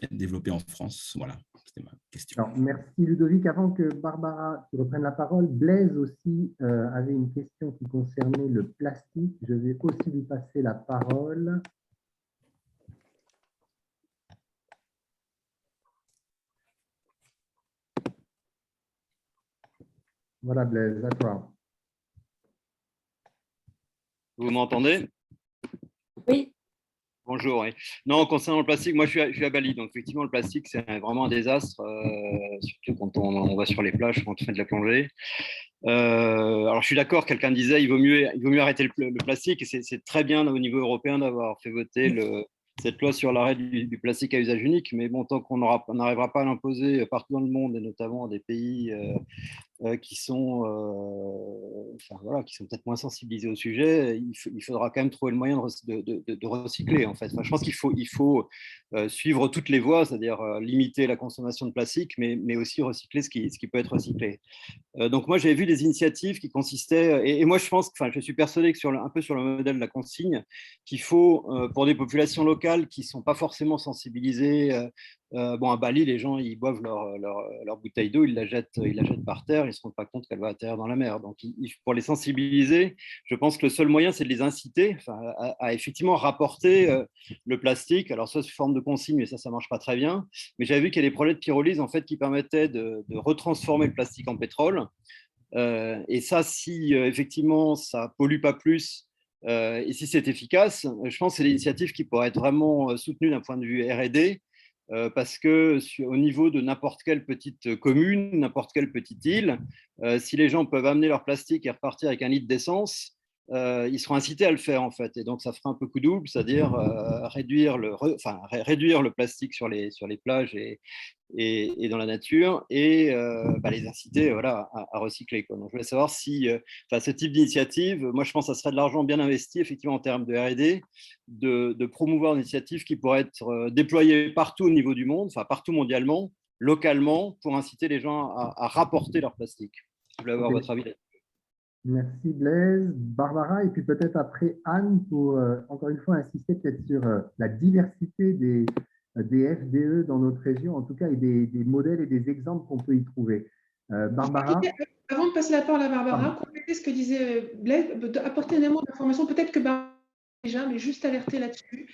être développée en France. Voilà, c'était ma question. Alors, merci Ludovic. Avant que Barbara tu reprennes la parole, Blaise aussi avait une question qui concernait le plastique. Je vais aussi lui passer la parole. Voilà Blaise, à toi. Vous m'entendez? Oui. Bonjour. Oui. Non, concernant le plastique, moi je suis à Bali, donc effectivement le plastique c'est vraiment un désastre, surtout quand on va sur les plages, quand on fait de la plongée. Alors je suis d'accord, quelqu'un disait il vaut mieux arrêter le plastique, et c'est très bien au niveau européen d'avoir fait voter cette loi sur l'arrêt du plastique à usage unique, mais bon, tant qu'on n'arrivera pas à l'imposer partout dans le monde, et notamment des pays qui sont peut-être moins sensibilisés au sujet, il faudra quand même trouver le moyen de recycler. En fait. Enfin, je pense qu'il faut suivre toutes les voies, c'est-à-dire limiter la consommation de plastique, mais aussi recycler ce qui peut être recyclé. Donc moi, j'avais vu des initiatives qui consistaient, et moi je pense, je suis persuadé que un peu sur le modèle de la consigne, qu'il faut, pour des populations locales qui ne sont pas forcément sensibilisées, bon, à Bali, les gens, ils boivent leur bouteille d'eau, ils la jettent par terre, ils ne se rendent pas compte qu'elle va atterrir dans la mer. Donc pour les sensibiliser, je pense que le seul moyen, c'est de les inciter à effectivement rapporter le plastique, alors soit sous forme de consigne, mais ça ne marche pas très bien. Mais j'avais vu qu'il y a des projets de pyrolyse en fait, qui permettaient de retransformer le plastique en pétrole. Et ça, si effectivement ça pollue pas plus et si c'est efficace, je pense que c'est l'initiative qui pourrait être vraiment soutenue d'un point de vue R&D parce que au niveau de n'importe quelle petite commune, n'importe quelle petite île, si les gens peuvent amener leur plastique et repartir avec un litre d'essence, ils seront incités à le faire en fait. Et donc ça fera un peu coup double, c'est-à-dire réduire le plastique sur les plages et dans la nature, et les inciter à recycler, quoi. Donc je voulais savoir si ce type d'initiative, moi je pense que ça serait de l'argent bien investi effectivement en termes de R&D, de promouvoir une initiative qui pourrait être déployée partout au niveau du monde, enfin partout mondialement, localement, pour inciter les gens à rapporter leur plastique. Je voulais avoir votre avis là-dessus. Merci Blaise, Barbara, et puis peut-être après Anne pour encore une fois insister peut-être sur la diversité des FDE dans notre région, en tout cas, et des modèles et des exemples qu'on peut y trouver. Barbara. Avant de passer la parole à Barbara, Pardon. compléter ce que disait Blaise, apporter un élément d'information, peut-être que Barbara déjà, mais juste alerter là-dessus.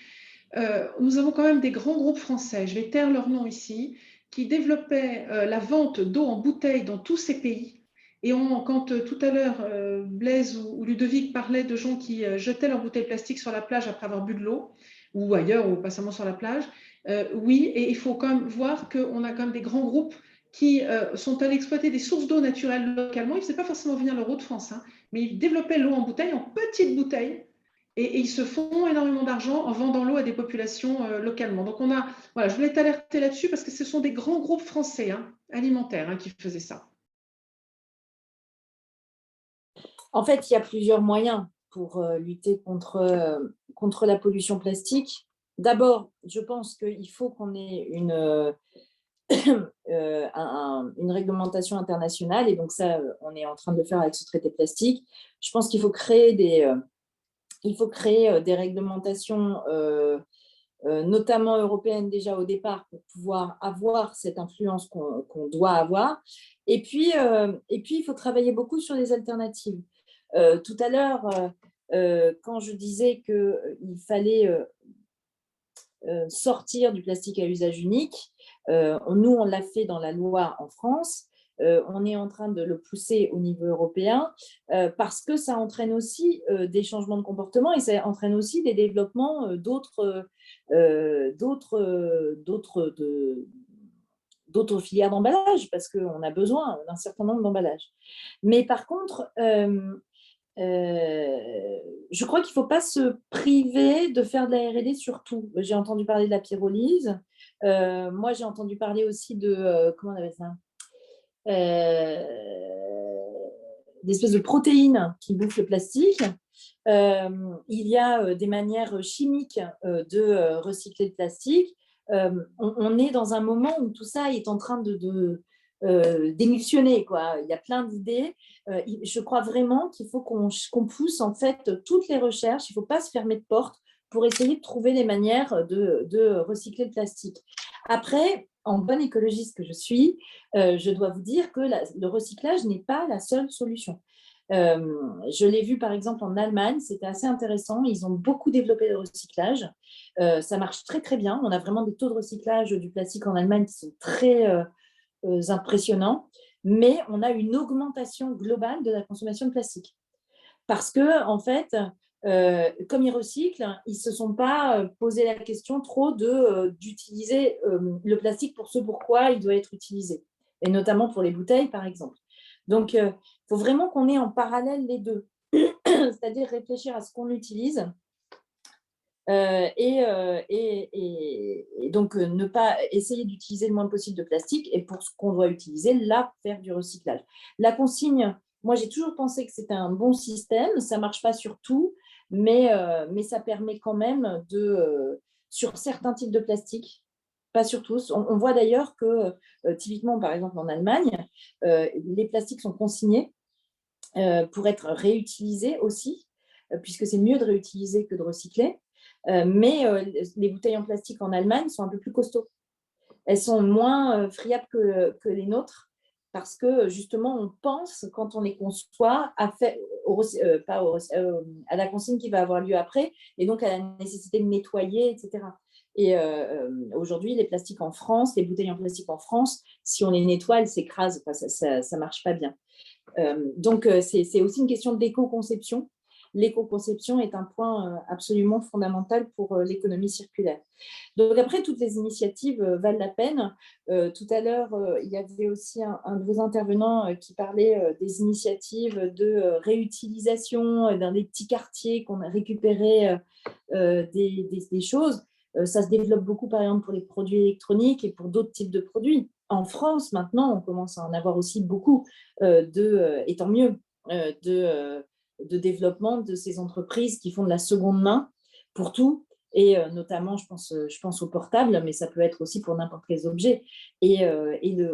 Nous avons quand même des grands groupes français, je vais taire leur nom ici, qui développaient la vente d'eau en bouteille dans tous ces pays. Et quand tout à l'heure, Blaise ou Ludovic parlaient de gens qui jetaient leurs bouteilles plastiques sur la plage après avoir bu de l'eau, ou ailleurs, ou pas seulement sur la plage, oui, et il faut quand même voir qu'on a quand même des grands groupes qui sont allés exploiter des sources d'eau naturelles localement. Ils ne faisaient pas forcément venir leur eau de France, hein, mais ils développaient l'eau en bouteille, en petites bouteilles, et ils se font énormément d'argent en vendant l'eau à des populations localement. Donc, voilà, je voulais t'alerter là-dessus parce que ce sont des grands groupes français alimentaires qui faisaient ça. En fait, il y a plusieurs moyens pour lutter contre la pollution plastique. D'abord, je pense qu'il faut qu'on ait une réglementation internationale, et donc ça, on est en train de le faire avec ce traité plastique. Je pense qu'il faut créer des réglementations, notamment européennes déjà au départ, pour pouvoir avoir cette influence qu'on doit avoir. Et puis, il faut travailler beaucoup sur les alternatives. Tout à l'heure, quand je disais qu'il fallait sortir du plastique à usage unique, nous, on l'a fait dans la loi en France. On est en train de le pousser au niveau européen parce que ça entraîne aussi des changements de comportement, et ça entraîne aussi des développements d'autres filières d'emballage, parce qu'on a besoin d'un certain nombre d'emballages. Mais par contre, je crois qu'il ne faut pas se priver de faire de la R&D sur tout. J'ai entendu parler de la pyrolyse. Moi, j'ai entendu parler aussi de, comment on appelle ça, d'espèces de protéines qui bouffent le plastique. Il y a des manières chimiques de recycler le plastique. On est dans un moment où tout ça est en train d'émulsionner, quoi. Il y a plein d'idées. Je crois vraiment qu'il faut qu'on pousse en fait toutes les recherches. Il ne faut pas se fermer de porte pour essayer de trouver des manières de recycler le plastique. Après, en bonne écologiste que je suis, je dois vous dire que le recyclage n'est pas la seule solution. Je l'ai vu par exemple en Allemagne, c'était assez intéressant. Ils ont beaucoup développé le recyclage. Ça marche très très bien. On a vraiment des taux de recyclage du plastique en Allemagne qui sont très impressionnants, mais on a une augmentation globale de la consommation de plastique. Parce que, en fait, comme ils recyclent, ils ne se sont pas posé la question trop d'utiliser le plastique pour ce pourquoi il doit être utilisé, et notamment pour les bouteilles, par exemple. Donc, il faut vraiment qu'on ait en parallèle les deux, c'est-à-dire réfléchir à ce qu'on utilise et donc ne pas essayer d'utiliser le moins possible de plastique, et pour ce qu'on doit utiliser, là, faire du recyclage. La consigne, moi, j'ai toujours pensé que c'était un bon système. Ça ne marche pas sur tout, mais ça permet quand même sur certains types de plastique, pas sur tous. On voit d'ailleurs que, typiquement, par exemple, en Allemagne, les plastiques sont consignés pour être réutilisés aussi, puisque c'est mieux de réutiliser que de recycler. Mais les bouteilles en plastique en Allemagne sont un peu plus costauds. Elles sont moins friables que les nôtres, parce que justement, on pense, quand on les conçoit, à la consigne qui va avoir lieu après, et donc à la nécessité de nettoyer, etc. Et aujourd'hui, les plastiques en France, les bouteilles en plastique en France, si on les nettoie, elles s'écrasent. Enfin, ça ne marche pas bien. Donc, c'est aussi une question d'éco-conception. l'éco-conception est un point absolument fondamental pour l'économie circulaire. Donc après, toutes les initiatives valent la peine. Tout à l'heure, il y avait aussi un de vos intervenants qui parlait des initiatives de réutilisation dans des petits quartiers qu'on a récupéré des choses. Ça se développe beaucoup, par exemple, pour les produits électroniques et pour d'autres types de produits. En France, maintenant, on commence à en avoir aussi beaucoup, et tant mieux, de développement de ces entreprises qui font de la seconde main pour tout. Et notamment, je pense au portable, mais ça peut être aussi pour n'importe quel objet. Et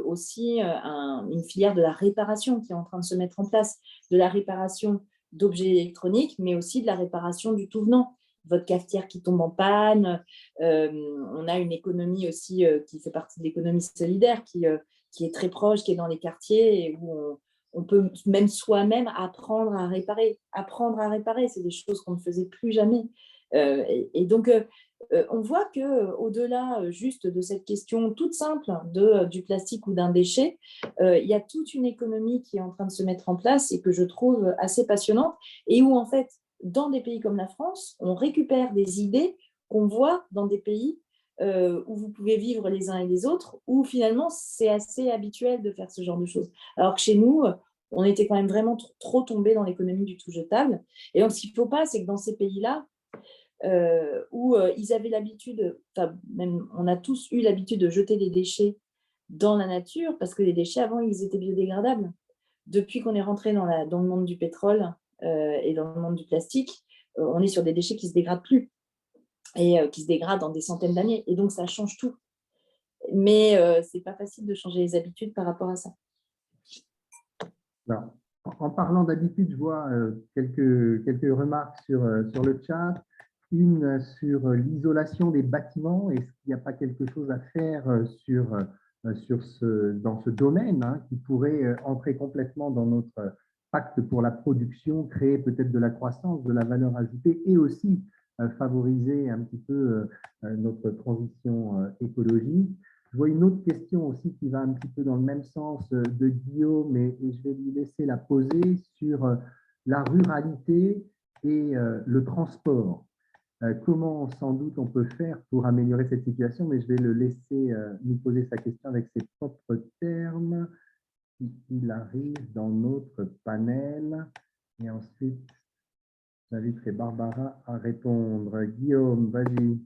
aussi une filière de la réparation qui est en train de se mettre en place, de la réparation d'objets électroniques, mais aussi de la réparation du tout venant. Votre cafetière qui tombe en panne. On a une économie aussi qui fait partie de l'économie solidaire, qui est très proche, qui est dans les quartiers, et où on peut même soi-même apprendre à réparer. Apprendre à réparer, c'est des choses qu'on ne faisait plus jamais. Et donc, on voit qu'au-delà juste de cette question toute simple du plastique ou d'un déchet, il y a toute une économie qui est en train de se mettre en place et que je trouve assez passionnante, et où en fait, dans des pays comme la France, on récupère des idées qu'on voit dans des pays où vous pouvez vivre les uns et les autres, où finalement c'est assez habituel de faire ce genre de choses. Alors que chez nous, on était quand même vraiment trop tombé dans l'économie du tout jetable. Et donc ce qu'il ne faut pas, c'est que dans ces pays-là, où ils avaient l'habitude, même on a tous eu l'habitude de jeter des déchets dans la nature, parce que les déchets avant, ils étaient biodégradables. Depuis qu'on est rentré dans le monde du pétrole et dans le monde du plastique, on est sur des déchets qui ne se dégradent plus et qui se dégradent dans des centaines d'années. Et donc, ça change tout. Mais ce n'est pas facile de changer les habitudes par rapport à ça. Alors, en parlant d'habitude, je vois quelques remarques sur le chat. Une sur l'isolation des bâtiments. Est-ce qu'il n'y a pas quelque chose à faire dans ce domaine qui pourrait entrer complètement dans notre pacte pour la production, créer peut-être de la croissance, de la valeur ajoutée et aussi favoriser un petit peu notre transition écologique. Je vois une autre question aussi qui va un petit peu dans le même sens de Guillaume, et je vais lui laisser la poser sur la ruralité et le transport. Comment, sans doute, on peut faire pour améliorer cette situation, mais je vais le laisser nous poser sa question avec ses propres termes. Il arrive dans notre panel. Et ensuite, j'inviterai Barbara à répondre. Guillaume, vas-y.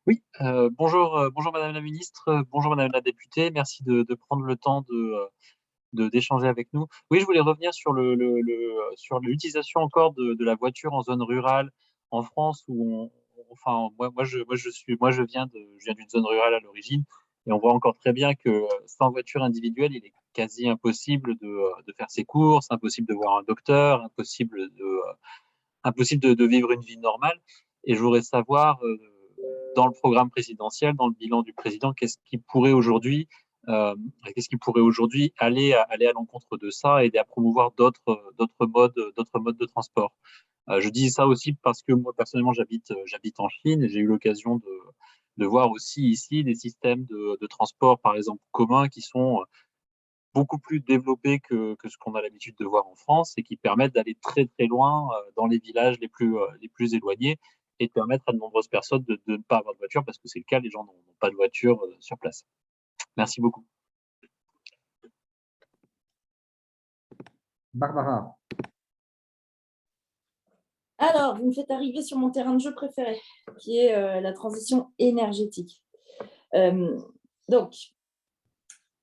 Oui, bonjour Madame la Ministre, bonjour Madame la députée, merci de prendre le temps d'échanger avec nous. Oui, je voulais revenir sur sur l'utilisation encore de la voiture en zone rurale en France, où je viens d'une zone rurale à l'origine, et on voit encore très bien que sans voiture individuelle, il est quasi impossible de faire ses courses, impossible de voir un docteur, impossible de vivre une vie normale. Et je voudrais savoir, dans le programme présidentiel, dans le bilan du président, qu'est-ce qui pourrait aujourd'hui aller à l'encontre de ça et aider à promouvoir d'autres modes de transport. Je dis ça aussi parce que moi personnellement j'habite en Chine et j'ai eu l'occasion de voir aussi ici des systèmes de transport, par exemple communs, qui sont beaucoup plus développés que ce qu'on a l'habitude de voir en France, et qui permettent d'aller très très loin dans les villages les plus éloignés, et de permettre à de nombreuses personnes de ne pas avoir de voiture, parce que c'est le cas, les gens n'ont pas de voiture sur place. Merci beaucoup. Barbara. Alors, vous me faites arriver sur mon terrain de jeu préféré, qui est la transition énergétique. Donc,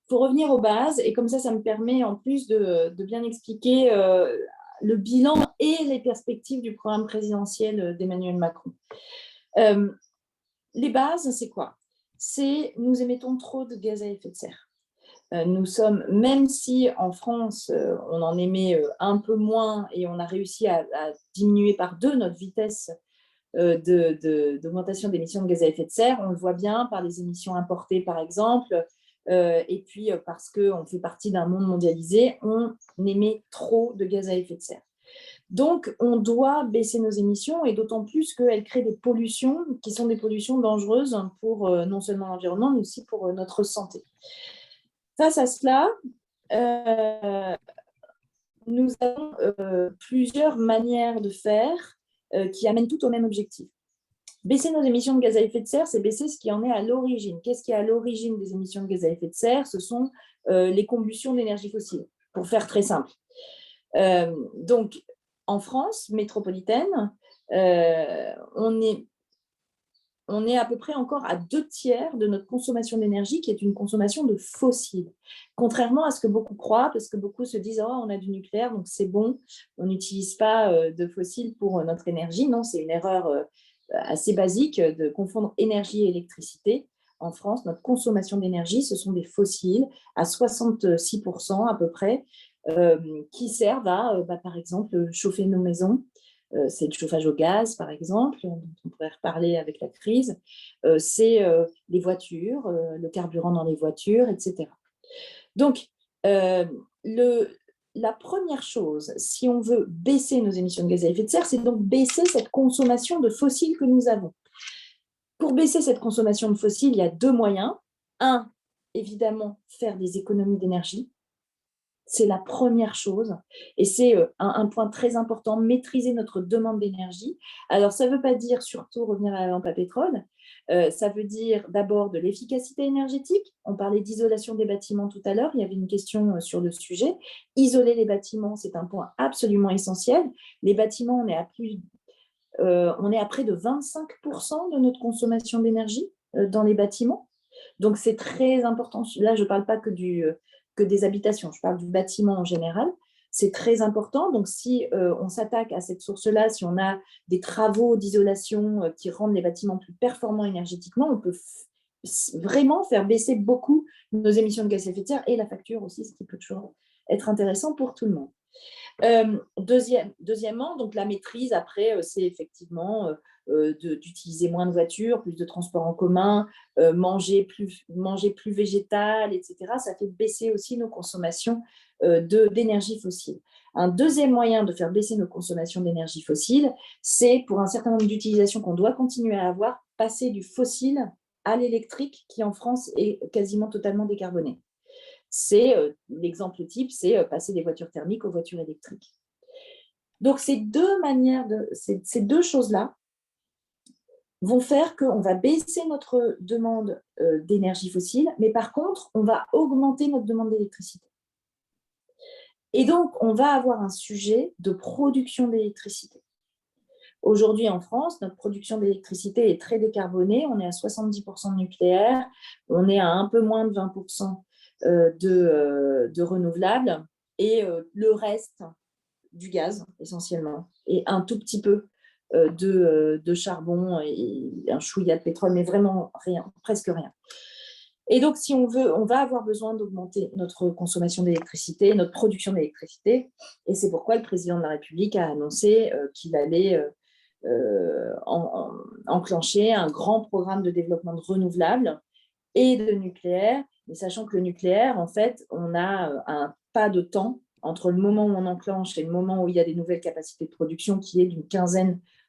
pour revenir aux bases, et comme ça me permet en plus de bien expliquer le bilan et les perspectives du programme présidentiel d'Emmanuel Macron. Les bases, c'est quoi? C'est nous émettons trop de gaz à effet de serre. Nous sommes, même si en France, on en émet un peu moins et on a réussi à diminuer par 2 notre vitesse d'augmentation d'émissions de gaz à effet de serre, on le voit bien par les émissions importées, par exemple, et puis parce qu'on fait partie d'un monde mondialisé, on émet trop de gaz à effet de serre. Donc, on doit baisser nos émissions, et d'autant plus qu'elles créent des pollutions qui sont des pollutions dangereuses pour non seulement l'environnement, mais aussi pour notre santé. Face à cela, nous avons plusieurs manières de faire qui amènent tout au même objectif. Baisser nos émissions de gaz à effet de serre, c'est baisser ce qui en est à l'origine. Qu'est-ce qui est à l'origine des émissions de gaz à effet de serre? Ce sont les combustions d'énergie fossile, pour faire très simple. Donc, en France métropolitaine, on est à peu près encore à 2/3 de notre consommation d'énergie qui est une consommation de fossiles. Contrairement à ce que beaucoup croient, parce que beaucoup se disent « Oh, on a du nucléaire, donc c'est bon, on n'utilise pas de fossiles pour notre énergie ». Non, c'est une erreur assez basique de confondre énergie et électricité. En France, notre consommation d'énergie, ce sont des fossiles à 66% à peu près, qui servent à, par exemple, chauffer nos maisons. C'est le chauffage au gaz, par exemple, dont on pourrait reparler avec la crise. C'est les voitures, le carburant dans les voitures, etc. Donc, la première chose, si on veut baisser nos émissions de gaz à effet de serre, c'est donc baisser cette consommation de fossiles que nous avons. Pour baisser cette consommation de fossiles, il y a 2 moyens. Un, évidemment, faire des économies d'énergie. C'est la première chose. Et c'est un point très important, maîtriser notre demande d'énergie. Alors, ça ne veut pas dire surtout revenir à la lampe à pétrole. Ça veut dire d'abord de l'efficacité énergétique. On parlait d'isolation des bâtiments tout à l'heure. Il y avait une question sur le sujet. Isoler les bâtiments, c'est un point absolument essentiel. Les bâtiments, on est à près de 25% de notre consommation d'énergie dans les bâtiments. Donc, c'est très important. Là, je ne parle pas que des habitations, je parle du bâtiment en général. C'est très important. Donc, si on s'attaque à cette source-là, si on a des travaux d'isolation qui rendent les bâtiments plus performants énergétiquement, on peut vraiment faire baisser beaucoup nos émissions de gaz à effet de serre et la facture aussi, ce qui peut toujours être intéressant pour tout le monde. Deuxièmement, donc la maîtrise, après, c'est effectivement d'utiliser moins de voitures, plus de transports en commun, manger plus végétal, etc. Ça fait baisser aussi nos consommations d'énergie fossile. Un deuxième moyen de faire baisser nos consommations d'énergie fossile, c'est pour un certain nombre d'utilisations qu'on doit continuer à avoir, passer du fossile à l'électrique qui en France est quasiment totalement décarboné. L'exemple type, c'est passer des voitures thermiques aux voitures électriques. Donc, ces deux choses-là vont faire qu'on va baisser notre demande d'énergie fossile, mais par contre, on va augmenter notre demande d'électricité. Et donc, on va avoir un sujet de production d'électricité. Aujourd'hui, en France, notre production d'électricité est très décarbonée. On est à 70% de nucléaire, on est à un peu moins de 20% de renouvelables et le reste du gaz essentiellement et un tout petit peu de charbon et un chouïa de pétrole, mais vraiment rien, presque rien. Et donc, si on veut, on va avoir besoin d'augmenter notre consommation d'électricité, notre production d'électricité, et c'est pourquoi le président de la République a annoncé qu'il allait enclencher un grand programme de développement de renouvelables et de nucléaire, mais sachant que le nucléaire, en fait, on a un pas de temps entre le moment où on enclenche et le moment où il y a des nouvelles capacités de production qui est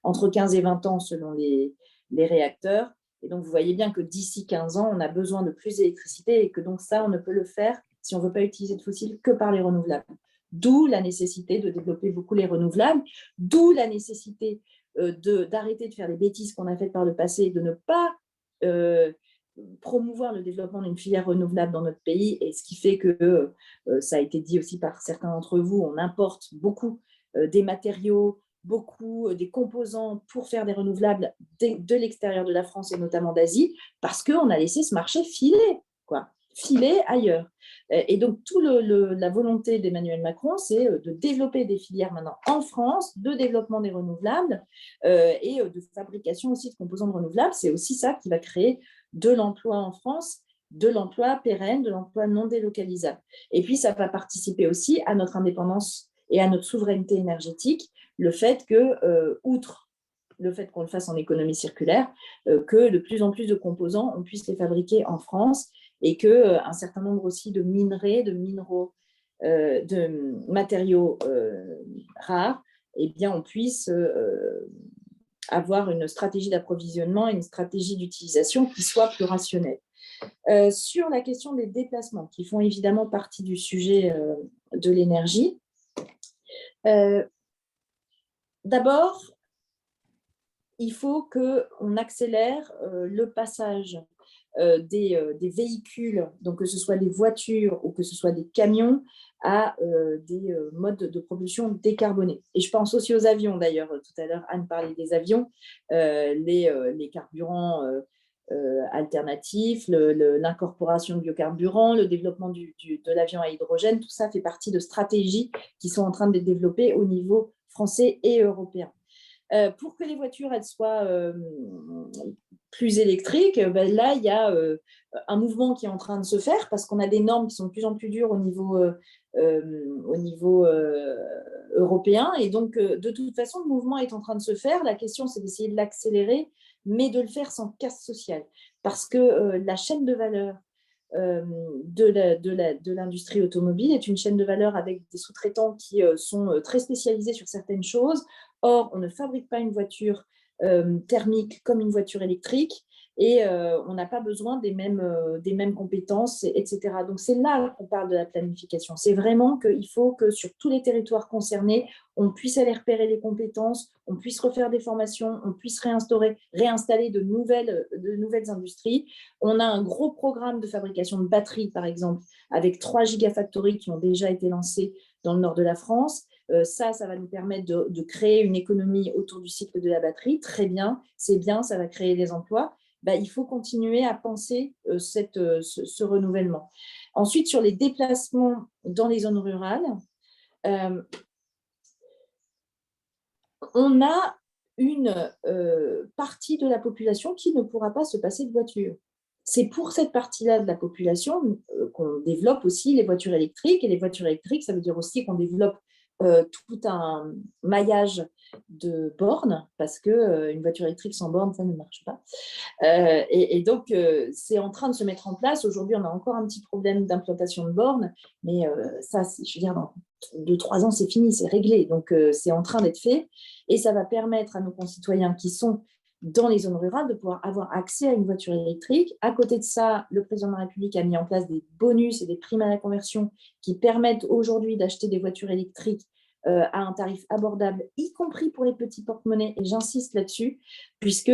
entre 15 et 20 ans selon les réacteurs. Et donc, vous voyez bien que d'ici 15 ans, on a besoin de plus d'électricité et que donc ça, on ne peut le faire si on ne veut pas utiliser de fossiles que par les renouvelables. D'où la nécessité de développer beaucoup les renouvelables, d'où la nécessité d'arrêter de faire les bêtises qu'on a faites par le passé, de ne pas promouvoir le développement d'une filière renouvelable dans notre pays, et ce qui fait que, ça a été dit aussi par certains d'entre vous, on importe beaucoup des matériaux, beaucoup des composants pour faire des renouvelables de l'extérieur de la France et notamment d'Asie, parce qu'on a laissé ce marché filer ailleurs. Et donc, la volonté d'Emmanuel Macron, c'est de développer des filières maintenant en France, de développement des renouvelables et de fabrication aussi de composants de renouvelables. C'est aussi ça qui va créer de l'emploi en France, de l'emploi pérenne, de l'emploi non délocalisable. Et puis, ça va participer aussi à notre indépendance et à notre souveraineté énergétique, le fait que, outre le fait qu'on le fasse en économie circulaire, que de plus en plus de composants, on puisse les fabriquer en France et qu'un certain nombre aussi de minerais, de minéraux, de matériaux rares, eh bien, on puisse avoir une stratégie d'approvisionnement et une stratégie d'utilisation qui soit plus rationnelle. Sur la question des déplacements, qui font évidemment partie du sujet de l'énergie, D'abord, il faut qu'on accélère le passage des véhicules, donc que ce soit des voitures ou que ce soit des camions, à des modes de propulsion décarbonés. Et je pense aussi aux avions, d'ailleurs. Tout à l'heure, Anne parlait des avions, les carburants alternatifs, l'incorporation de biocarburants, le développement de l'avion à hydrogène, tout ça fait partie de stratégies qui sont en train de développer au niveau français et européen. Pour que les voitures elles soient plus électriques, ben là, il y a un mouvement qui est en train de se faire parce qu'on a des normes qui sont de plus en plus dures au niveau européen. Et donc, de toute façon, le mouvement est en train de se faire. La question, c'est d'essayer de l'accélérer, mais de le faire sans casse sociale. Parce que la chaîne de valeur de l'industrie automobile est une chaîne de valeur avec des sous-traitants qui sont très spécialisés sur certaines choses. Or, on ne fabrique pas une voiture thermique comme une voiture électrique et on n'a pas besoin des mêmes compétences, etc. Donc, c'est là qu'on parle de la planification. C'est vraiment qu'il faut que sur tous les territoires concernés, on puisse aller repérer les compétences, on puisse refaire des formations, on puisse réinstaller de nouvelles industries. On a un gros programme de fabrication de batteries, par exemple, avec 3 gigafactories qui ont déjà été lancées dans le nord de la France. Ça va nous permettre de créer une économie autour du cycle de la batterie. Très bien, c'est bien, ça va créer des emplois. Il faut continuer à penser ce renouvellement. Ensuite, sur les déplacements dans les zones rurales, on a une partie de la population qui ne pourra pas se passer de voiture. C'est pour cette partie-là de la population qu'on développe aussi les voitures électriques. Et les voitures électriques, ça veut dire aussi qu'on développe tout un maillage de bornes, parce qu'une voiture électrique sans bornes, ça ne marche pas. Et donc, c'est en train de se mettre en place. Aujourd'hui, on a encore un petit problème d'implantation de bornes, mais ça, je veux dire, dans 2-3 ans, c'est fini, c'est réglé. Donc, c'est en train d'être fait. Et ça va permettre à nos concitoyens qui sont dans les zones rurales de pouvoir avoir accès à une voiture électrique. À côté de ça, le président de la République a mis en place des bonus et des primes à la conversion qui permettent aujourd'hui d'acheter des voitures électriques à un tarif abordable, y compris pour les petits porte-monnaies, et j'insiste là-dessus, puisque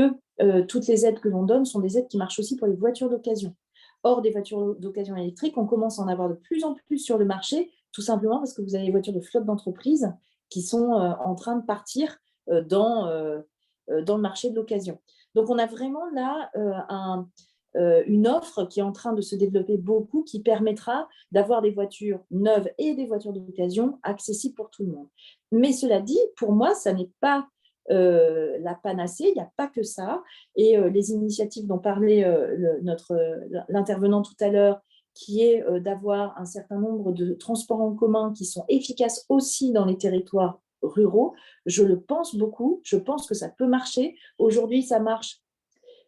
toutes les aides que l'on donne sont des aides qui marchent aussi pour les voitures d'occasion. Or, des voitures d'occasion électriques, on commence à en avoir de plus en plus sur le marché, tout simplement parce que vous avez des voitures de flotte d'entreprise qui sont en train de partir dans le marché de l'occasion. Donc, on a vraiment là une offre qui est en train de se développer beaucoup, qui permettra d'avoir des voitures neuves et des voitures d'occasion accessibles pour tout le monde. Mais cela dit, pour moi, ça n'est pas la panacée, il n'y a pas que ça. Et les initiatives dont parlait l'intervenant tout à l'heure, qui est d'avoir un certain nombre de transports en commun qui sont efficaces aussi dans les territoires ruraux, je le pense beaucoup, je pense que ça peut marcher. Aujourd'hui, ça marche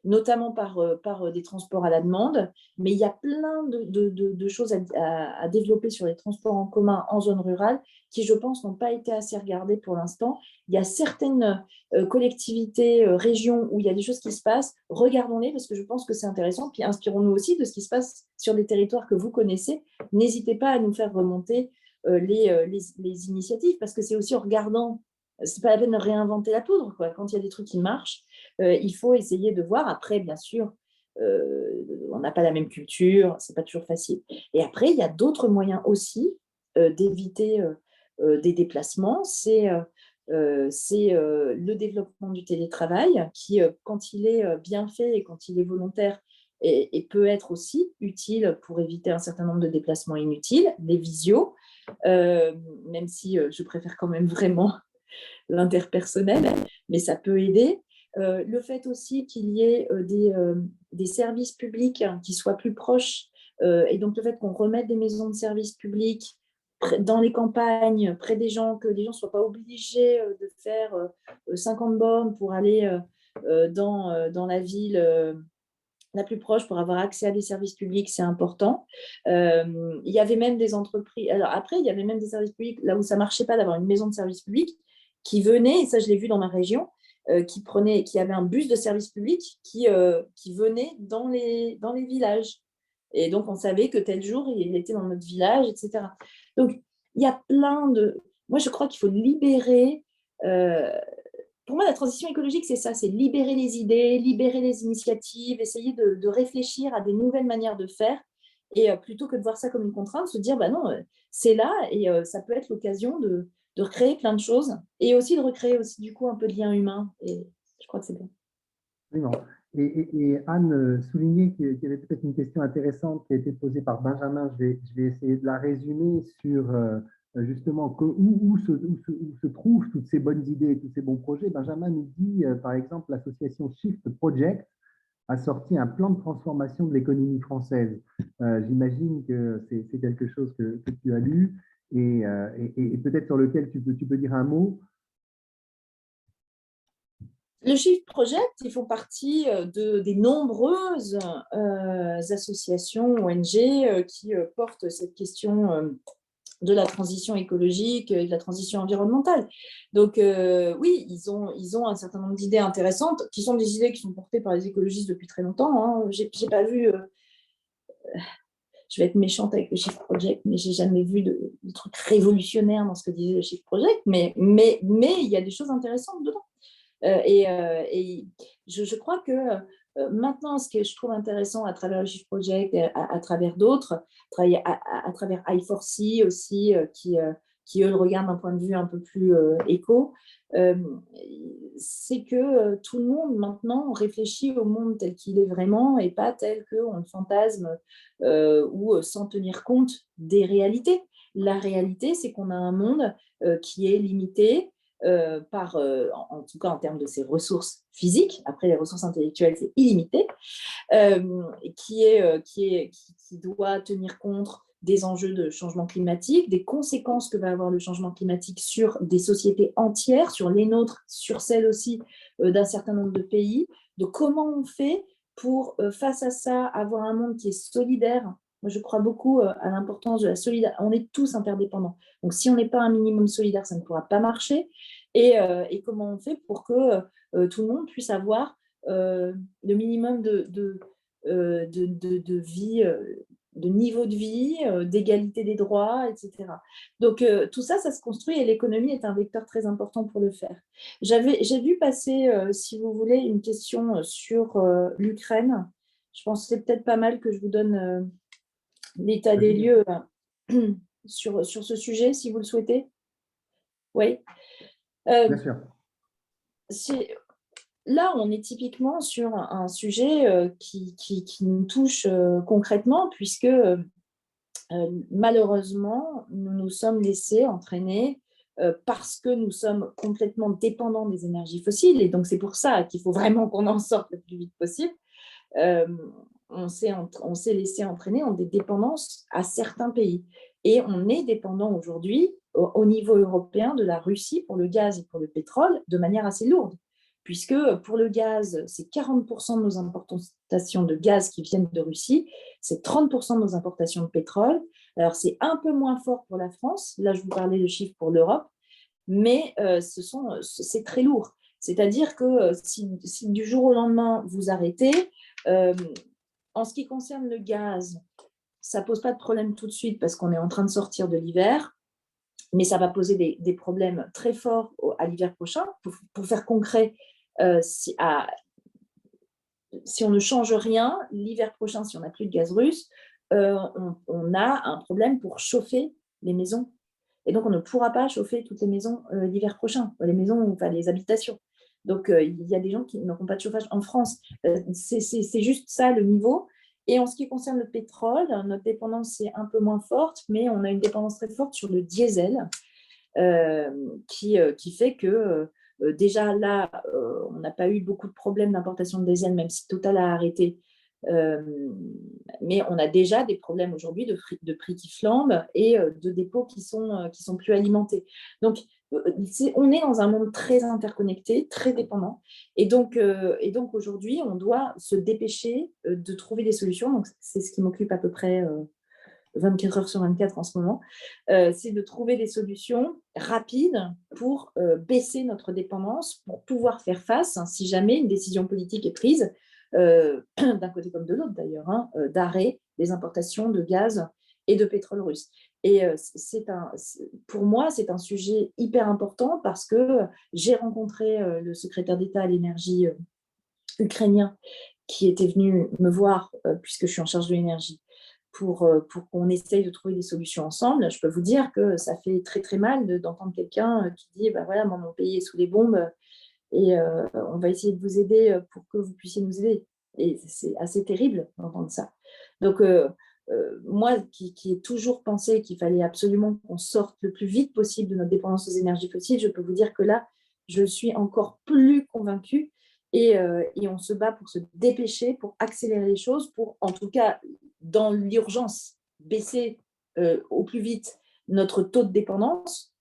notamment par des transports à la demande, mais il y a plein de choses à développer sur les transports en commun en zone rurale qui, je pense, n'ont pas été assez regardées pour l'instant. Il y a certaines collectivités, régions où il y a des choses qui se passent. Regardons-les parce que je pense que c'est intéressant. Puis inspirons-nous aussi de ce qui se passe sur des territoires que vous connaissez. N'hésitez pas à nous faire remonter les initiatives parce que c'est aussi en regardant. Ce n'est pas la peine de réinventer la poudre, quoi. Quand il y a des trucs qui marchent, il faut essayer de voir. Après, bien sûr, on n'a pas la même culture, ce n'est pas toujours facile. Et après, il y a d'autres moyens aussi d'éviter des déplacements. C'est le développement du télétravail qui, quand il est bien fait et quand il est volontaire, et peut être aussi utile pour éviter un certain nombre de déplacements inutiles, des visios, même si je préfère quand même vraiment l'interpersonnel, mais ça peut aider. Le fait aussi qu'il y ait des services publics qui soient plus proches, et donc le fait qu'on remette des maisons de services publics dans les campagnes, près des gens, que les gens ne soient pas obligés de faire 50 bornes pour aller dans la ville la plus proche pour avoir accès à des services publics, c'est important. Il y avait même des entreprises. Alors après, il y avait même des services publics là où ça ne marchait pas d'avoir une maison de service public qui venait, et ça je l'ai vu dans ma région, qui avait un bus de service public qui venait dans les villages. Et donc, on savait que tel jour, il était dans notre village, etc. Donc, il y a plein moi, je crois qu'il faut libérer. Pour moi, la transition écologique, c'est ça, c'est libérer les idées, libérer les initiatives, essayer de réfléchir à des nouvelles manières de faire. Et plutôt que de voir ça comme une contrainte, se dire, bah non, c'est là et ça peut être l'occasion de recréer plein de choses et aussi de recréer aussi du coup un peu de lien humain. Et je crois que c'est bien. Absolument. Et Anne soulignait qu'il y avait peut-être une question intéressante qui a été posée par Benjamin. Je vais essayer de la résumer sur justement où se trouvent toutes ces bonnes idées et tous ces bons projets. Benjamin nous dit, par exemple, l'association Shift Project a sorti un plan de transformation de l'économie française. J'imagine que c'est quelque chose que tu as lu et peut-être sur lequel tu peux dire un mot. Le Shift Project, ils font partie des nombreuses associations, ONG, qui portent cette question de la transition écologique et de la transition environnementale. Donc, oui, ils ont un certain nombre d'idées intéressantes, qui sont des idées qui sont portées par les écologistes depuis très longtemps. Hein. J'ai pas vu... je vais être méchante avec le Shift Project, mais j'ai jamais vu de trucs révolutionnaires dans ce que disait le Shift Project, mais il y a des choses intéressantes dedans. Et je crois que maintenant, ce que je trouve intéressant à travers le Shift Project, à travers d'autres, à travers I4C aussi, qui eux le regardent d'un point de vue un peu plus éco, c'est que tout le monde maintenant réfléchit au monde tel qu'il est vraiment et pas tel qu'on le fantasme ou sans tenir compte des réalités. La réalité, c'est qu'on a un monde qui est limité, en tout cas en termes de ses ressources physiques, après les ressources intellectuelles, c'est illimité, qui doit tenir compte des enjeux de changement climatique, des conséquences que va avoir le changement climatique sur des sociétés entières, sur les nôtres, sur celles aussi d'un certain nombre de pays, de comment on fait pour, face à ça, avoir un monde qui est solidaire. Moi, je crois beaucoup à l'importance de la solidarité. On est tous interdépendants. Donc, si on n'est pas un minimum solidaire, ça ne pourra pas marcher. Et comment on fait pour que tout le monde puisse avoir le minimum de vie, de niveau de vie, d'égalité des droits, etc. Donc, tout ça, ça se construit et l'économie est un vecteur très important pour le faire. J'ai vu passer, si vous voulez, une question sur l'Ukraine. Je pense que c'est peut-être pas mal que je vous donne l'état des lieux sur ce sujet, si vous le souhaitez. Oui. Bien sûr. Là, on est typiquement sur un sujet qui nous touche concrètement, puisque malheureusement, nous nous sommes laissés entraîner parce que nous sommes complètement dépendants des énergies fossiles. Et donc, c'est pour ça qu'il faut vraiment qu'on en sorte le plus vite possible. On s'est laissé entraîner en des dépendances à certains pays. Et on est dépendant aujourd'hui, au niveau européen, de la Russie pour le gaz et pour le pétrole de manière assez lourde. Puisque pour le gaz, c'est 40% de nos importations de gaz qui viennent de Russie, c'est 30% de nos importations de pétrole. Alors, c'est un peu moins fort pour la France. Là, je vous parlais de chiffres pour l'Europe, mais c'est très lourd. C'est-à-dire que si du jour au lendemain, vous arrêtez, en ce qui concerne le gaz, ça ne pose pas de problème tout de suite parce qu'on est en train de sortir de l'hiver, mais ça va poser des problèmes très forts à l'hiver prochain. Pour faire concret, si on ne change rien, l'hiver prochain, si on n'a plus de gaz russe, on a un problème pour chauffer les maisons. Et donc, on ne pourra pas chauffer toutes les maisons l'hiver prochain, les habitations. Donc, il y a des gens qui n'auront pas de chauffage en France. C'est juste ça le niveau. Et en ce qui concerne le pétrole, notre dépendance est un peu moins forte, mais on a une dépendance très forte sur le diesel, qui fait que déjà là, on n'a pas eu beaucoup de problèmes d'importation de diesel, même si Total a arrêté. Mais on a déjà des problèmes aujourd'hui de prix qui flambent et de dépôts qui sont plus alimentés. Donc, on est dans un monde très interconnecté, très dépendant. Et donc aujourd'hui, on doit se dépêcher de trouver des solutions. Donc, c'est ce qui m'occupe à peu près 24 heures sur 24 en ce moment. C'est de trouver des solutions rapides pour baisser notre dépendance, pour pouvoir faire face, si jamais une décision politique est prise, d'un côté comme de l'autre d'ailleurs, d'arrêt des importations de gaz et de pétrole russe. Et pour moi, c'est un sujet hyper important parce que j'ai rencontré le secrétaire d'État à l'énergie ukrainien qui était venu me voir, puisque je suis en charge de l'énergie, pour qu'on essaye de trouver des solutions ensemble. Je peux vous dire que ça fait très très mal d'entendre quelqu'un qui dit bah voilà, moi, mon pays est sous les bombes et on va essayer de vous aider pour que vous puissiez nous aider. Et c'est assez terrible d'entendre ça. Donc, moi qui ai toujours pensé qu'il fallait absolument qu'on sorte le plus vite possible de notre dépendance aux énergies fossiles, je peux vous dire que là, je suis encore plus convaincue et on se bat pour se dépêcher, pour accélérer les choses, pour en tout cas, dans l'urgence, baisser au plus vite notre taux de dépendance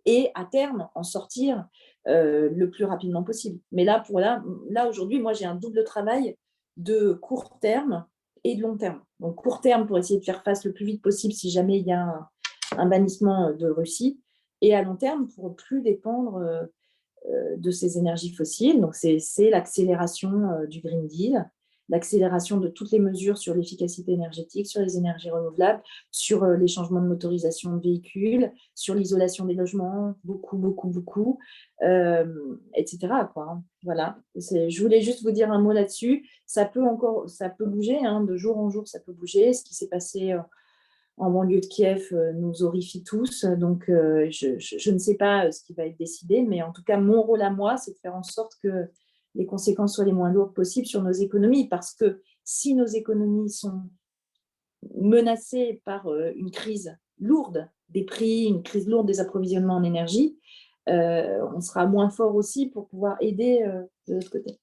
et à terme en sortir le plus rapidement possible. Mais là, aujourd'hui, moi, j'ai un double travail de court terme et de long terme. Donc, court terme pour essayer de faire face le plus vite possible si jamais il y a un bannissement de Russie, et à long terme pour ne plus dépendre de ces énergies fossiles. Donc, c'est l'accélération du Green Deal, l'accélération de toutes les mesures sur l'efficacité énergétique, sur les énergies renouvelables, sur les changements de motorisation de véhicules, sur l'isolation des logements, beaucoup, etc. quoi. Voilà. Je voulais juste vous dire un mot là-dessus. Ça peut bouger, de jour en jour, ça peut bouger. Ce qui s'est passé en banlieue de Kiev nous horrifie tous. Donc, je ne sais pas ce qui va être décidé, mais en tout cas, mon rôle à moi, c'est de faire en sorte que les conséquences soient les moins lourdes possibles sur nos économies. Parce que si nos économies sont menacées par une crise lourde des prix, une crise lourde des approvisionnements en énergie, on sera moins fort aussi pour pouvoir aider de l'autre côté.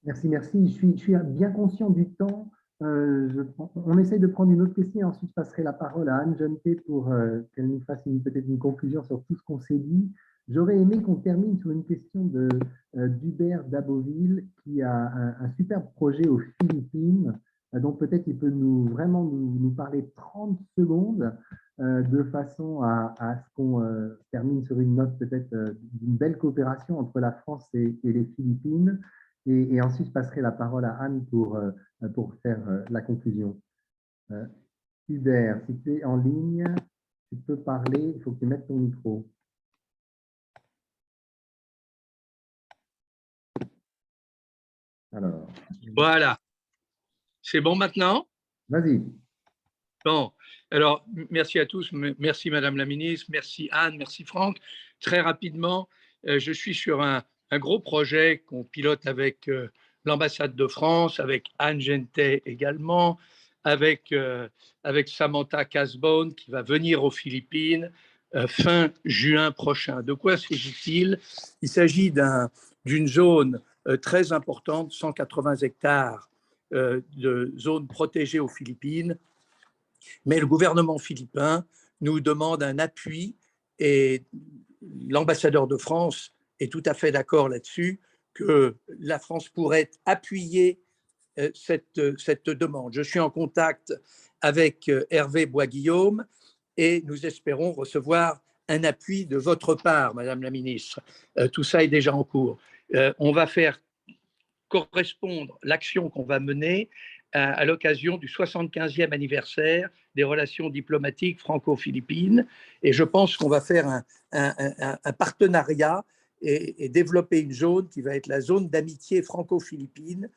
Merci. Je suis bien conscient du temps. On essaye de prendre une autre question et ensuite je passerai la parole à Anne Jonté pour qu'elle nous fasse peut-être une conclusion sur tout ce qu'on s'est dit. J'aurais aimé qu'on termine sur une question d'Hubert Daboville qui a un superbe projet aux Philippines, donc peut-être il peut vraiment nous parler 30 secondes de façon à ce qu'on termine sur une note peut-être d'une belle coopération entre la France et les Philippines. Et ensuite, je passerai la parole à Anne pour faire la conclusion. Hubert, si tu es en ligne, tu peux parler, il faut que tu mettes ton micro. Alors. Voilà. C'est bon maintenant? Vas-y. Bon, alors merci à tous, merci Madame la Ministre, merci Anne, merci Franck. Très rapidement, je suis sur un gros projet qu'on pilote avec l'ambassade de France, avec Anne Jonté également, avec Samantha Casbonne qui va venir aux Philippines fin juin prochain. De quoi s'agit-il? Il s'agit d'une zone très importante, 180 hectares de zone protégée aux Philippines. Mais le gouvernement philippin nous demande un appui et l'ambassadeur de France est tout à fait d'accord là-dessus, que la France pourrait appuyer cette demande. Je suis en contact avec Hervé Bois-Guillaume et nous espérons recevoir un appui de votre part, Madame la Ministre. Tout ça est déjà en cours. On va faire correspondre l'action qu'on va mener à l'occasion du 75e anniversaire des relations diplomatiques franco-philippines. Et je pense qu'on va faire un partenariat et développer une zone qui va être la zone d'amitié franco-philippine.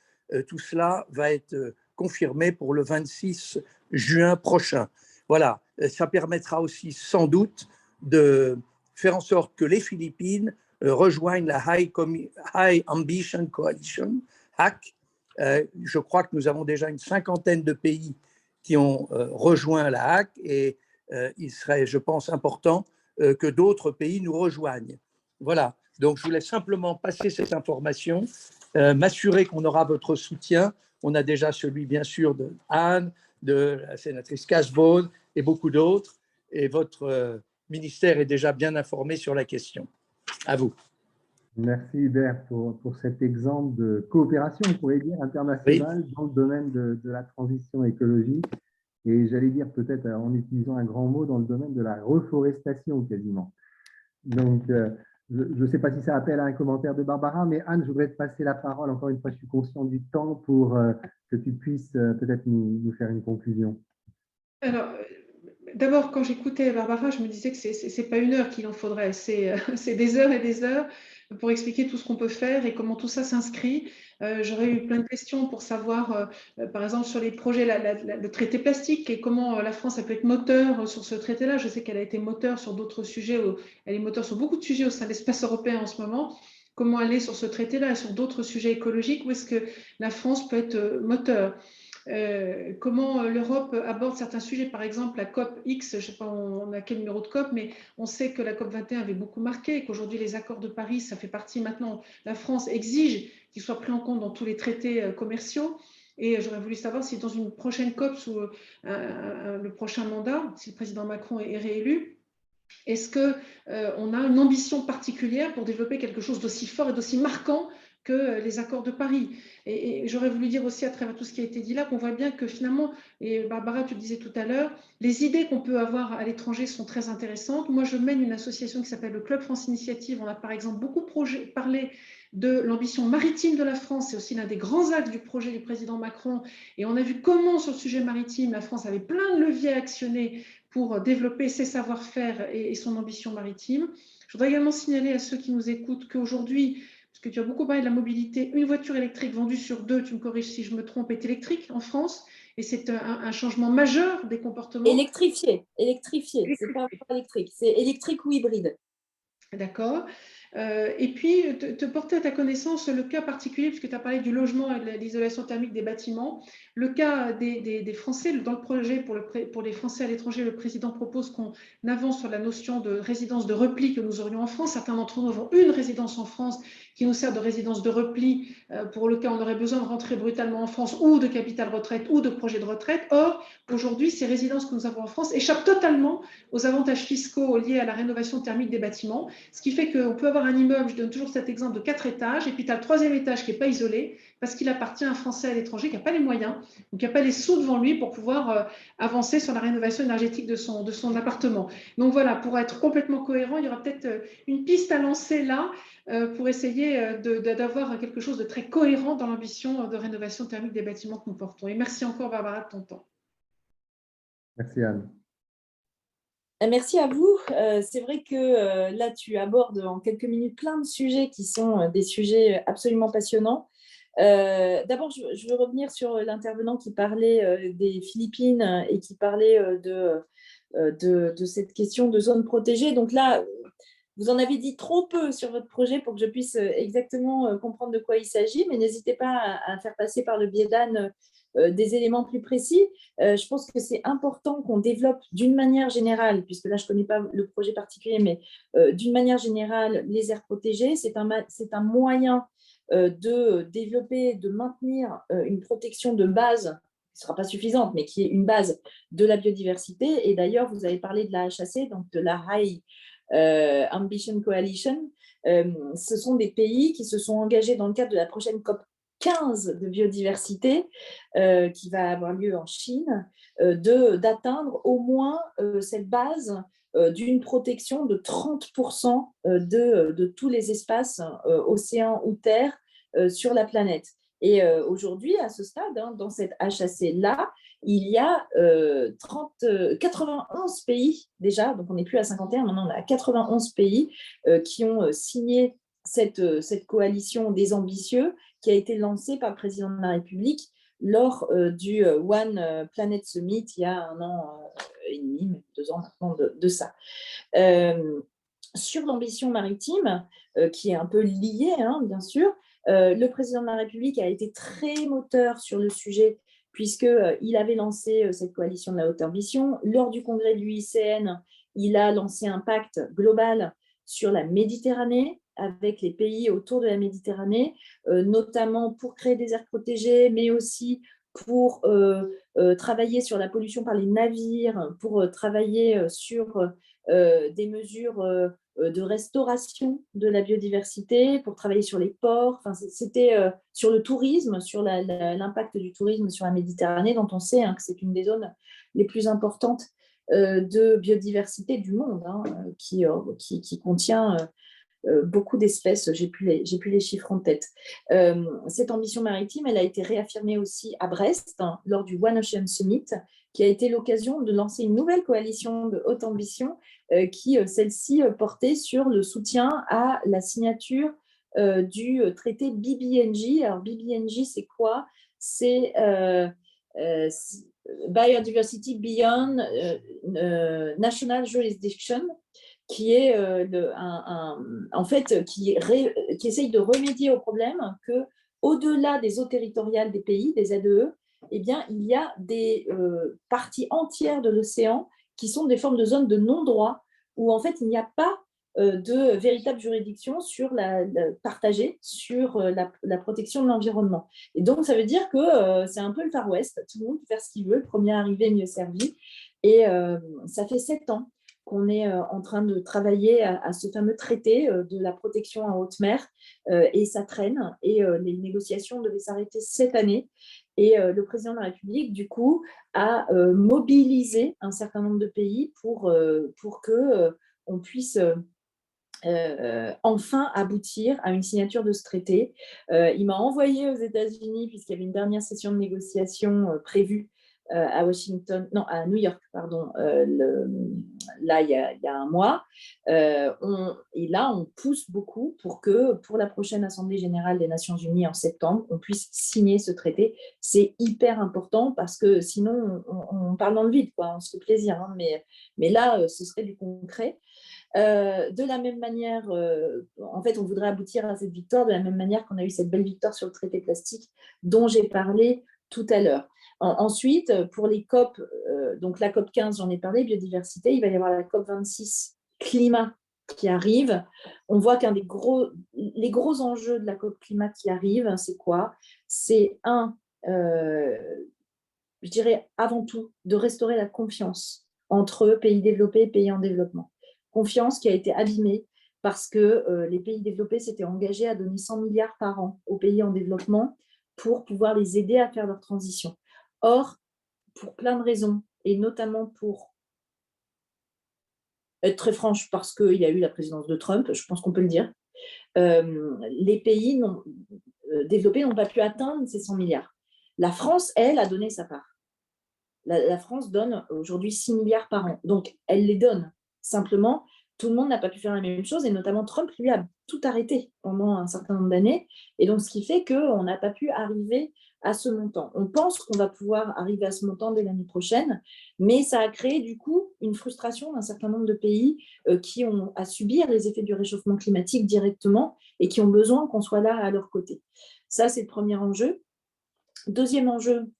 Tout cela va être confirmé pour le 26 juin prochain. Voilà, ça permettra aussi sans doute de faire en sorte que les Philippines rejoignent la High Ambition Coalition, HAC. Je crois que nous avons déjà une 50aine de pays qui ont rejoint la HAC et il serait, je pense, important que d'autres pays nous rejoignent. Voilà, donc je voulais simplement passer cette information, m'assurer qu'on aura votre soutien. On a déjà celui, bien sûr, de Anne, de la sénatrice Casbonne et beaucoup d'autres. Et votre ministère est déjà bien informé sur la question. À vous. Merci Hubert pour cet exemple de coopération, on pourrait dire, internationale dans le domaine de la transition écologique. Et j'allais dire peut-être en utilisant un grand mot dans le domaine de la reforestation quasiment. Donc, je ne sais pas si ça appelle à un commentaire de Barbara, mais Anne, je voudrais te passer la parole. Encore une fois, je suis conscient du temps pour que tu puisses peut-être nous faire une conclusion. Alors, D'abord, quand j'écoutais Barbara, je me disais que ce n'est pas 1 heure qu'il en faudrait, c'est des heures et des heures pour expliquer tout ce qu'on peut faire et comment tout ça s'inscrit. J'aurais eu plein de questions pour savoir, par exemple, sur les projets, le traité plastique et comment la France a pu être moteur sur ce traité-là. Je sais qu'elle a été moteur sur d'autres sujets, elle est moteur sur beaucoup de sujets au sein de l'espace européen en ce moment. Comment aller sur ce traité-là et sur d'autres sujets écologiques, où est-ce que la France peut être moteur? Comment l'Europe aborde certains sujets, par exemple la COP X, je ne sais pas on a quel numéro de COP, mais on sait que la COP 21 avait beaucoup marqué, qu'aujourd'hui les accords de Paris, ça fait partie maintenant, la France exige qu'ils soient pris en compte dans tous les traités commerciaux. Et j'aurais voulu savoir si dans une prochaine COP, sous le prochain mandat, si le président Macron est réélu, est-ce qu'on a une ambition particulière pour développer quelque chose d'aussi fort et d'aussi marquant que les accords de Paris? Et j'aurais voulu dire aussi, à travers tout ce qui a été dit là, qu'on voit bien que finalement, et Barbara, tu le disais tout à l'heure, les idées qu'on peut avoir à l'étranger sont très intéressantes. Moi, je mène une association qui s'appelle le Club France Initiative. On a par exemple beaucoup parlé de l'ambition maritime de la France. C'est aussi l'un des grands axes du projet du président Macron. Et on a vu comment, sur le sujet maritime, la France avait plein de leviers à actionner pour développer ses savoir-faire et son ambition maritime. Je voudrais également signaler à ceux qui nous écoutent qu'aujourd'hui, parce que tu as beaucoup parlé de la mobilité, une voiture électrique vendue sur 2, tu me corriges si je me trompe, est électrique en France, et c'est un changement majeur des comportements. Électrifié, c'est pas électrique, c'est électrique ou hybride. D'accord. Et puis, te porter à ta connaissance le cas particulier, puisque tu as parlé du logement et de l'isolation thermique des bâtiments, le cas des Français. Dans le projet pour les Français à l'étranger, le président propose qu'on avance sur la notion de résidence de repli que nous aurions en France. Certains d'entre nous avons une résidence en France qui nous sert de résidence de repli pour le cas où on aurait besoin de rentrer brutalement en France, ou de capital retraite ou de projet de retraite. Or, aujourd'hui, ces résidences que nous avons en France échappent totalement aux avantages fiscaux liés à la rénovation thermique des bâtiments, ce qui fait qu'on peut avoir un immeuble, je donne toujours cet exemple, de 4 étages, et puis tu as le 3e étage qui n'est pas isolé, parce qu'il appartient à un Français à l'étranger qui n'a pas les moyens, ou qui n'a pas les sous devant lui pour pouvoir avancer sur la rénovation énergétique de son appartement. Donc voilà, pour être complètement cohérent, il y aura peut-être une piste à lancer là, pour essayer d'avoir quelque chose de très cohérent dans l'ambition de rénovation thermique des bâtiments que nous portons. Et merci encore, Barbara, de ton temps. Merci, Anne. Merci à vous. C'est vrai que là, tu abordes en quelques minutes plein de sujets qui sont des sujets absolument passionnants. D'abord, je veux revenir sur l'intervenant qui parlait des Philippines et qui parlait de cette question de zone protégée. Donc là, vous en avez dit trop peu sur votre projet pour que je puisse exactement comprendre de quoi il s'agit, mais n'hésitez pas à faire passer par le biais d'Anne des éléments plus précis. Je pense que c'est important qu'on développe d'une manière générale, puisque là, je ne connais pas le projet particulier, mais d'une manière générale, les aires protégées, c'est un moyen de développer, de maintenir une protection de base qui ne sera pas suffisante, mais qui est une base de la biodiversité. Et d'ailleurs, vous avez parlé de la HAC, donc de la High Ambition Coalition. Ce sont des pays qui se sont engagés dans le cadre de la prochaine COP 15 de biodiversité qui va avoir lieu en Chine, d'atteindre au moins cette base d'une protection de 30% de tous les espaces océans ou terres sur la planète. Et aujourd'hui, à ce stade, dans cette HAC-là, il y a 91 pays déjà, donc on n'est plus à 51, maintenant on a 91 pays qui ont signé cette coalition des ambitieux qui a été lancée par le président de la République lors du One Planet Summit il y a 1 an et demi, 2 ans maintenant de ça. Sur l'ambition maritime, qui est un peu liée, bien sûr, le président de la République a été très moteur sur le sujet puisqu'il avait lancé cette coalition de la haute ambition. Lors du congrès de l'UICN, il a lancé un pacte global sur la Méditerranée, avec les pays autour de la Méditerranée, notamment pour créer des aires protégées, mais aussi pour travailler sur la pollution par les navires, pour travailler sur des mesures de restauration de la biodiversité, pour travailler sur les ports. Enfin, c'était sur le tourisme, sur l'impact du tourisme sur la Méditerranée, dont on sait que c'est une des zones les plus importantes de biodiversité du monde, qui contient beaucoup d'espèces, j'ai plus les chiffres en tête. Cette ambition maritime, elle a été réaffirmée aussi à Brest lors du One Ocean Summit, qui a été l'occasion de lancer une nouvelle coalition de haute ambition qui, celle-ci, portait sur le soutien à la signature du traité BBNJ. Alors, BBNJ, c'est quoi? C'est Biodiversity Beyond National Jurisdiction, qui est en fait qui essaye de remédier au problème que, au-delà des eaux territoriales des pays, des ZEE, eh bien, il y a des parties entières de l'océan qui sont des formes de zones de non-droit où en fait il n'y a pas de véritable juridiction sur partagée sur la protection de l'environnement. Et donc, ça veut dire que c'est un peu le Far West, tout le monde peut faire ce qu'il veut, le premier arrivé, mieux servi. Et ça fait 7 ans qu'on est en train de travailler à ce fameux traité de la protection en haute mer, et ça traîne, et les négociations devaient s'arrêter cette année. Et le président de la République, du coup, a mobilisé un certain nombre de pays pour qu'on puisse enfin aboutir à une signature de ce traité. Il m'a envoyé aux États-Unis, puisqu'il y avait une dernière session de négociation prévue à New York, pardon, là, il y a un mois. Et là, on pousse beaucoup pour que, pour la prochaine Assemblée générale des Nations unies en septembre, on puisse signer ce traité. C'est hyper important parce que sinon, on parle dans le vide, quoi. On se fait plaisir, hein, mais là, ce serait du concret. De la même manière, en fait, on voudrait aboutir à cette victoire de la même manière qu'on a eu cette belle victoire sur le traité plastique dont j'ai parlé tout à l'heure. Ensuite, pour les COP, donc la COP 15, j'en ai parlé, biodiversité, il va y avoir la COP 26, climat, qui arrive. On voit qu'un des les gros enjeux de la COP climat qui arrive, c'est quoi? C'est je dirais avant tout, de restaurer la confiance entre pays développés et pays en développement. Confiance qui a été abîmée parce que les pays développés s'étaient engagés à donner 100 milliards par an aux pays en développement pour pouvoir les aider à faire leur transition. Or, pour plein de raisons, et notamment pour être très franche, parce qu'il y a eu la présidence de Trump, je pense qu'on peut le dire, les pays développés n'ont pas pu atteindre ces 100 milliards. La France, elle, a donné sa part. La France donne aujourd'hui 6 milliards par an. Donc, elle les donne. Simplement, tout le monde n'a pas pu faire la même chose, et notamment Trump, lui, a tout arrêté pendant un certain nombre d'années. Et donc, ce qui fait qu'on n'a pas pu arriver à ce montant. On pense qu'on va pouvoir arriver à ce montant dès l'année prochaine, mais ça a créé du coup une frustration d'un certain nombre de pays qui ont à subir les effets du réchauffement climatique directement et qui ont besoin qu'on soit là à leur côté. Ça, c'est le premier enjeu. Deuxième enjeu,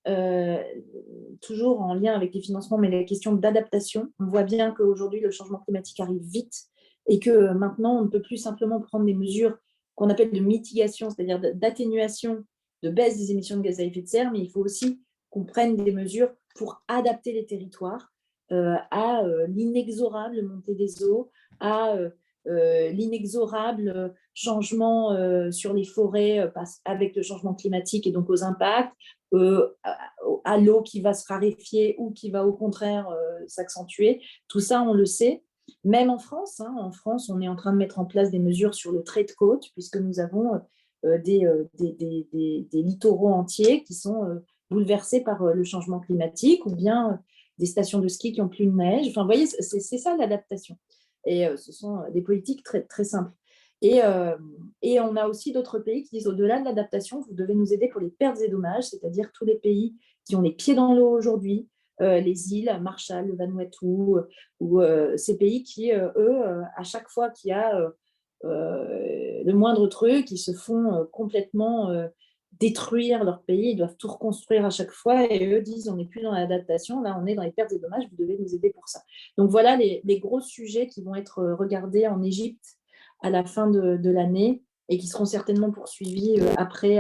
toujours en lien avec les financements, mais la question d'adaptation. On voit bien qu'aujourd'hui, le changement climatique arrive vite et que maintenant, on ne peut plus simplement prendre des mesures qu'on appelle de mitigation, c'est-à-dire d'atténuation, de baisse des émissions de gaz à effet de serre, mais il faut aussi qu'on prenne des mesures pour adapter les territoires à l'inexorable montée des eaux, à l'inexorable changement sur les forêts avec le changement climatique et donc aux impacts, à l'eau qui va se raréfier ou qui va au contraire s'accentuer. Tout ça, on le sait. Même en France, on est en train de mettre en place des mesures sur le trait de côte, puisque nous avons des littoraux entiers qui sont bouleversés par le changement climatique, ou bien des stations de ski qui n'ont plus de neige. Enfin, vous voyez, c'est ça l'adaptation. Et ce sont des politiques très, très simples. Et on a aussi d'autres pays qui disent, au-delà de l'adaptation, vous devez nous aider pour les pertes et dommages, c'est-à-dire tous les pays qui ont les pieds dans l'eau aujourd'hui, les îles, Marshall, le Vanuatu, ou ces pays qui, eux, à chaque fois qu'il y a le moindre truc, ils se font complètement détruire leur pays, ils doivent tout reconstruire à chaque fois, et eux disent, on n'est plus dans l'adaptation, là on est dans les pertes et dommages, vous devez nous aider pour ça. Donc voilà les gros sujets qui vont être regardés en Égypte à la fin de l'année, et qui seront certainement poursuivis après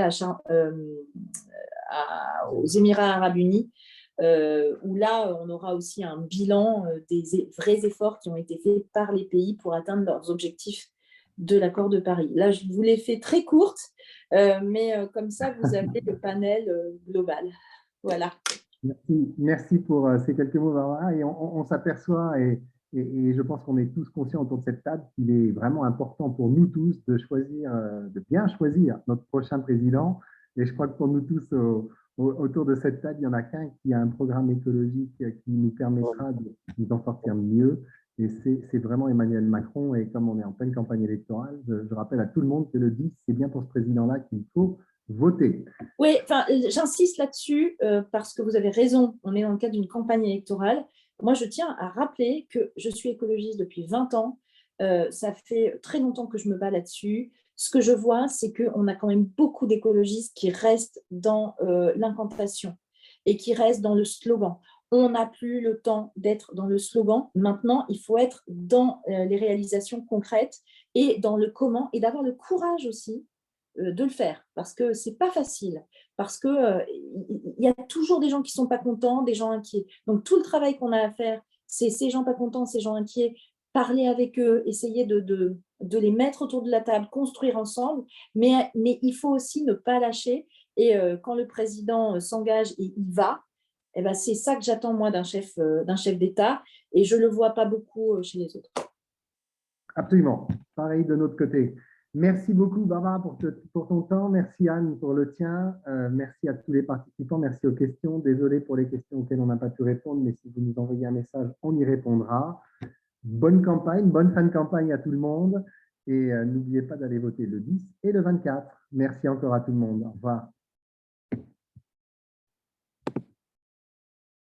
aux Émirats arabes unis, où là on aura aussi un bilan des vrais efforts qui ont été faits par les pays pour atteindre leurs objectifs de l'accord de Paris. Là, je vous l'ai fait très courte, mais comme ça, vous avez le panel global. Voilà. Merci pour ces quelques mots, Barbara. Et on s'aperçoit, et je pense qu'on est tous conscients autour de cette table, qu'il est vraiment important pour nous tous de choisir, de bien choisir notre prochain président. Et je crois que pour nous tous autour de cette table, il n'y en a qu'un qui a un programme écologique qui nous permettra de nous en sortir mieux. Et c'est vraiment Emmanuel Macron. Et comme on est en pleine campagne électorale, je rappelle à tout le monde que le 10, c'est bien pour ce président-là qu'il faut voter. Oui, j'insiste là-dessus parce que vous avez raison, on est dans le cadre d'une campagne électorale. Moi, je tiens à rappeler que je suis écologiste depuis 20 ans. Ça fait très longtemps que je me bats là-dessus. Ce que je vois, c'est qu'on a quand même beaucoup d'écologistes qui restent dans l'incantation et qui restent dans le slogan. On n'a plus le temps d'être dans le slogan. Maintenant, il faut être dans les réalisations concrètes et dans le comment et d'avoir le courage aussi de le faire, parce que c'est pas facile, parce que il y a toujours des gens qui sont pas contents, des gens inquiets. Donc tout le travail qu'on a à faire, c'est ces gens pas contents, ces gens inquiets, parler avec eux, essayer de les mettre autour de la table, construire ensemble, mais il faut aussi ne pas lâcher. Et quand le président s'engage et il va, eh ben, c'est ça que j'attends moi d'un chef d'État, et je le vois pas beaucoup chez les autres. Absolument, pareil de notre côté. Merci beaucoup, Barbara, pour ton temps. Merci, Anne, pour le tien. Merci à tous les participants. Merci aux questions. Désolé pour les questions auxquelles on n'a pas pu répondre, mais si vous nous envoyez un message, on y répondra. Bonne campagne, bonne fin de campagne à tout le monde. Et n'oubliez pas d'aller voter le 10 et le 24. Merci encore à tout le monde. Au revoir.